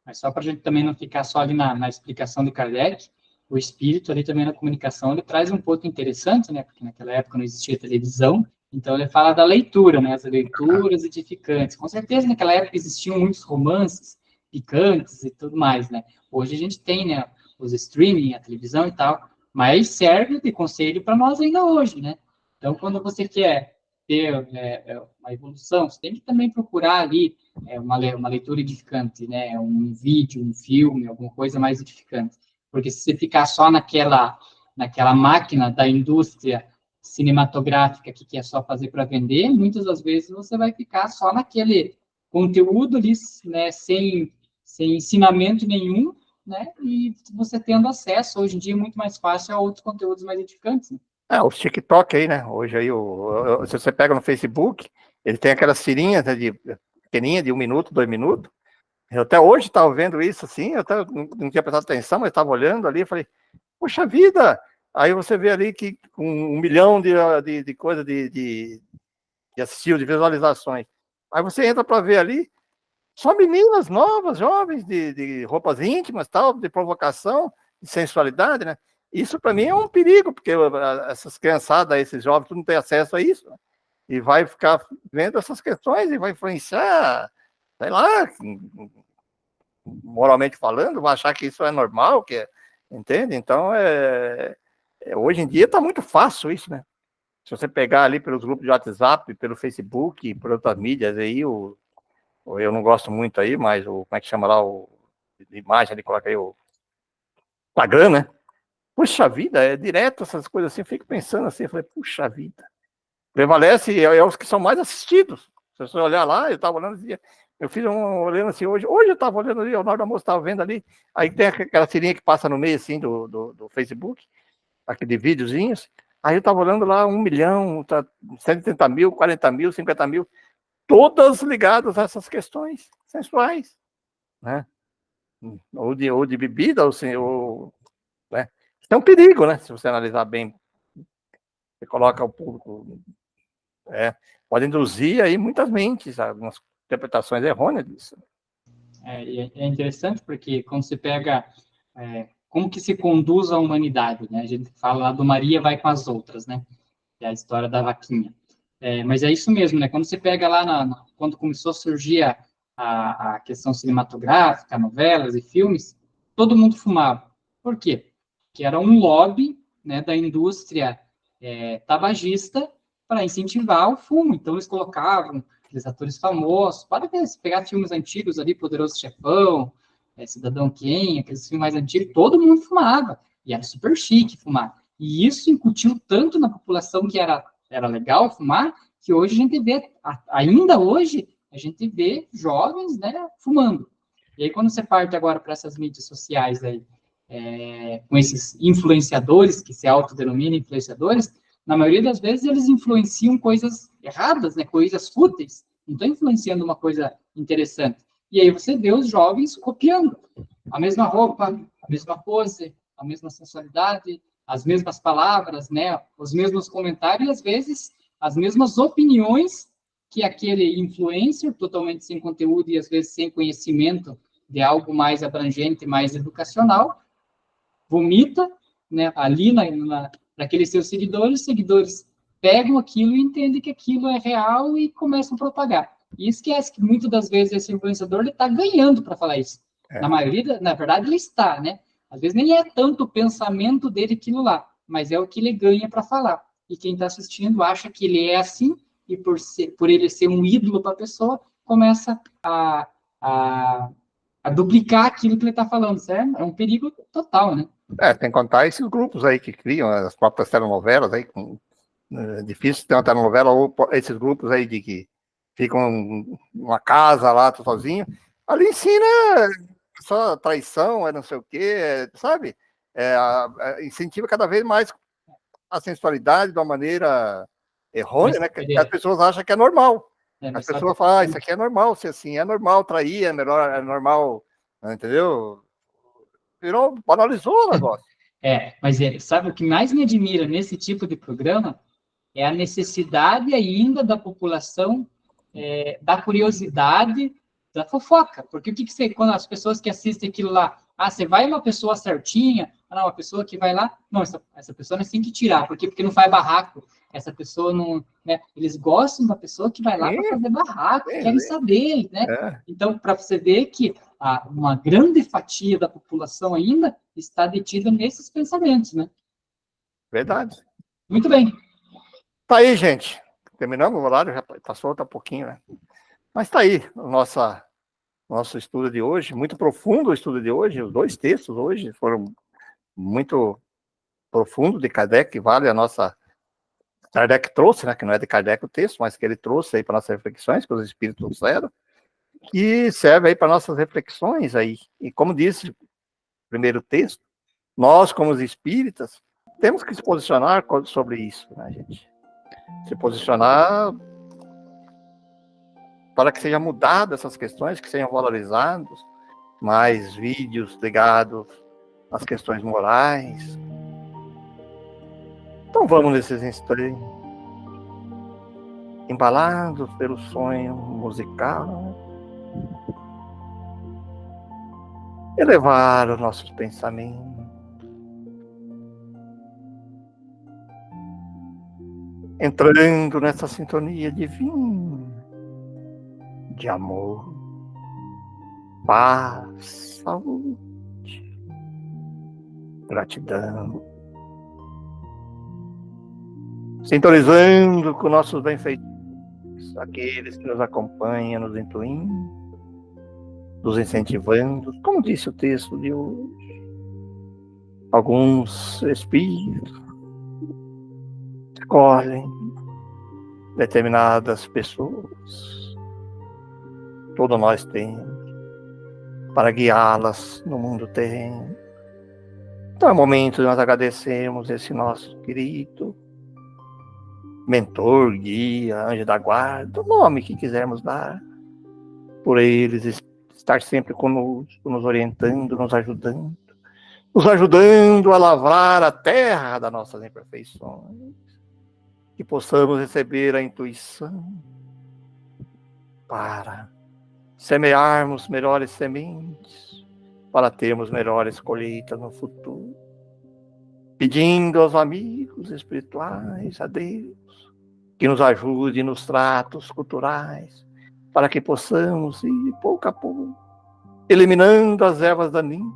Mas só para a gente também não ficar só ali na explicação de Kardec, o espírito ali também na comunicação, ele traz um ponto interessante, né? Porque naquela época não existia televisão, então ele fala da leitura, né? As leituras edificantes. Com certeza naquela época existiam muitos romances picantes e tudo mais, né? Hoje a gente tem, né? Os streaming, a televisão e tal, mas serve de conselho para nós ainda hoje, né? Então, quando você quer ter uma evolução, você tem que também procurar ali uma leitura edificante, né? Um vídeo, um filme, alguma coisa mais edificante. Porque se você ficar só naquela máquina da indústria cinematográfica que quer só fazer para vender, muitas das vezes você vai ficar só naquele conteúdo ali, né? Sem ensinamento nenhum, né? E você tendo acesso, hoje em dia, muito mais fácil a outros conteúdos mais edificantes, né? Os TikTok aí, né? Hoje aí, se você pega no Facebook, ele tem aquelas tirinhas, né, pequenininha de 1 minuto, 2 minutos. Eu até hoje estava vendo isso assim, eu até não tinha prestado atenção, mas estava olhando ali e falei, poxa vida! Aí você vê ali que com 1 milhão de coisas de assistir, de visualizações. Aí você entra para ver ali, só meninas novas, jovens, de roupas íntimas, tal, de provocação, de sensualidade, né? Isso para mim é um perigo, porque essas criançadas, esses jovens, tudo não tem acesso a isso, né? E vai ficar vendo essas questões e vai influenciar, sei lá, moralmente falando, vai achar que isso é normal, entende? Então, hoje em dia está muito fácil isso, né? Se você pegar ali pelos grupos de WhatsApp, pelo Facebook, por outras mídias aí, eu não gosto muito aí, mas como é que chama lá, de imagem, ele coloca aí o Instagram, né? Puxa vida, é direto essas coisas assim, eu fico pensando assim, eu falei, puxa vida. Prevalece, os que são mais assistidos. Se você olhar lá, eu estava olhando, eu fiz olhando assim, hoje eu estava olhando ali, o Nord da Moça estava vendo ali, aí tem aquela tirinha que passa no meio assim do Facebook, aquele videozinhos, aí eu estava olhando lá, 1 milhão, 130 mil, 40 mil, 50 mil, todas ligadas a essas questões sensuais, né? Ou de bebida, ou né? Isso é um perigo, né? Se você analisar bem, você coloca o público, pode induzir aí muitas mentes, algumas interpretações errôneas disso. É interessante porque quando você pega como que se conduz a humanidade, né? A gente fala lá do Maria vai com as outras, né? Que é a história da vaquinha. Mas é isso mesmo, né? Quando você pega lá, quando começou a surgir a questão cinematográfica, novelas e filmes, todo mundo fumava. Por quê? Porque era um lobby, né, da indústria tabagista para incentivar o fumo. Então, eles colocavam aqueles atores famosos. Pode pegar filmes antigos ali, Poderoso Chefão, Cidadão Kane, aqueles filmes mais antigos, todo mundo fumava. E era super chique fumar. E isso incutiu tanto na população que era legal fumar, que hoje a gente vê, ainda hoje, a gente vê jovens, né, fumando. E aí, quando você parte agora para essas mídias sociais aí, com esses influenciadores, que se autodenominam influenciadores, na maioria das vezes eles influenciam coisas erradas, né, coisas fúteis, não estão influenciando uma coisa interessante. E aí você vê os jovens copiando a mesma roupa, a mesma pose, a mesma sensualidade, as mesmas palavras, né, os mesmos comentários, e às vezes as mesmas opiniões que aquele influencer, totalmente sem conteúdo e às vezes sem conhecimento de algo mais abrangente, mais educacional, vomita, né, ali naqueles seus seguidores pegam aquilo e entendem que aquilo é real e começam a propagar. E esquece que muitas das vezes esse influenciador está ganhando para falar isso. Na verdade, ele está, né? Às vezes nem é tanto o pensamento dele aquilo lá, mas é o que ele ganha para falar. e quem está assistindo acha que ele é assim, e por ele ser um ídolo para a pessoa, começa a, a duplicar aquilo que ele está falando, certo? É um perigo total, né? Tem que contar esses grupos aí que criam as próprias telenovelas aí, é difícil ter uma telenovela, ou esses grupos aí de que ficam numa casa lá, sozinho, ali ensina só traição, não sei o quê, sabe? Incentiva cada vez mais a sensualidade de uma maneira errônea, né? Que as pessoas acham que é normal. As pessoas falam, isso aqui é normal, se assim, é normal trair, é melhor, é normal, entendeu? Banalizou o negócio. Mas sabe o que mais me admira nesse tipo de programa? É a necessidade ainda da população, da curiosidade, da fofoca. Porque o que você, quando as pessoas que assistem aquilo lá, você vai uma pessoa certinha, não, uma pessoa que vai lá, não, essa pessoa nós tem que tirar, porque não faz barraco, essa pessoa não, né, eles gostam da pessoa que vai lá para fazer barraco, querem saber, né? Então, para você ver que uma grande fatia da população ainda está detida nesses pensamentos, né? Verdade. Muito bem. Tá aí, gente. Terminamos o horário, já passou um pouquinho, né? Mas tá aí o nosso estudo de hoje, muito profundo o estudo de hoje, os 2 textos hoje foram muito profundos de Kardec, que vale a nossa... Kardec trouxe, né, que não é de Kardec o texto, mas que ele trouxe aí para nossas reflexões, que os espíritos trouxeram, que serve aí para nossas reflexões aí. E como disse o primeiro texto, nós, como os espíritas, temos que se posicionar sobre isso, né, gente? Se posicionar para que sejam mudadas essas questões, que sejam valorizados mais vídeos ligados às questões morais. Então vamos nesses instantes, embalados pelo sonho musical, elevar os nossos pensamentos, entrando nessa sintonia divina de amor, paz, saúde, gratidão, sintonizando com nossos benfeitores, aqueles que nos acompanham, nos intuindo, nos incentivando, como disse o texto de hoje. Alguns espíritos escolhem determinadas pessoas, todos nós temos, para guiá-las no mundo terreno. Então é o momento de nós agradecermos esse nosso querido mentor, guia, anjo da guarda, o nome que quisermos dar, por eles estar sempre conosco, nos orientando, nos ajudando a lavrar a terra das nossas imperfeições, que possamos receber a intuição para semearmos melhores sementes, para termos melhores colheitas no futuro, pedindo aos amigos espirituais, a Deus, que nos ajude nos tratos culturais, para que possamos ir pouco a pouco, eliminando as ervas daninhas,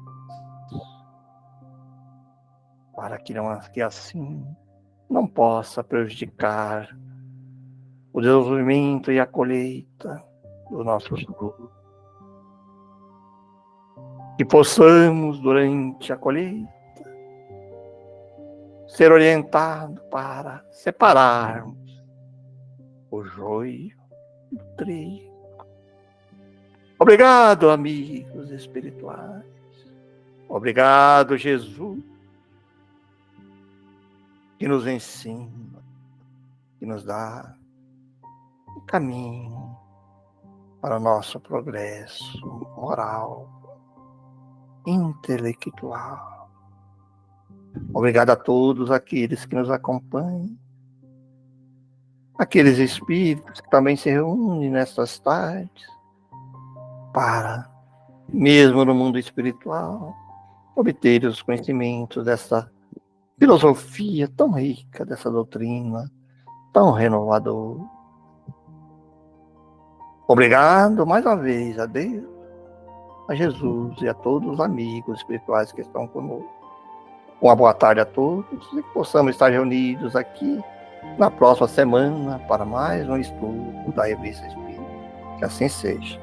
para que assim não possa prejudicar o desenvolvimento e a colheita dos nossos grupos. Que possamos, durante a colheita, ser orientados para separarmos o joio do trigo. Obrigado, amigos espirituais. Obrigado, Jesus, que nos ensina, que nos dá um caminho para o nosso progresso moral, intelectual. Obrigado a todos aqueles que nos acompanham, aqueles espíritos que também se reúnem nestas tardes para, mesmo no mundo espiritual, obter os conhecimentos dessa filosofia tão rica, dessa doutrina tão renovadora. Obrigado mais uma vez a Deus, a Jesus e a todos os amigos espirituais que estão conosco. Uma boa tarde a todos e que possamos estar reunidos aqui na próxima semana para mais um estudo da Revista Espírita. Que assim seja.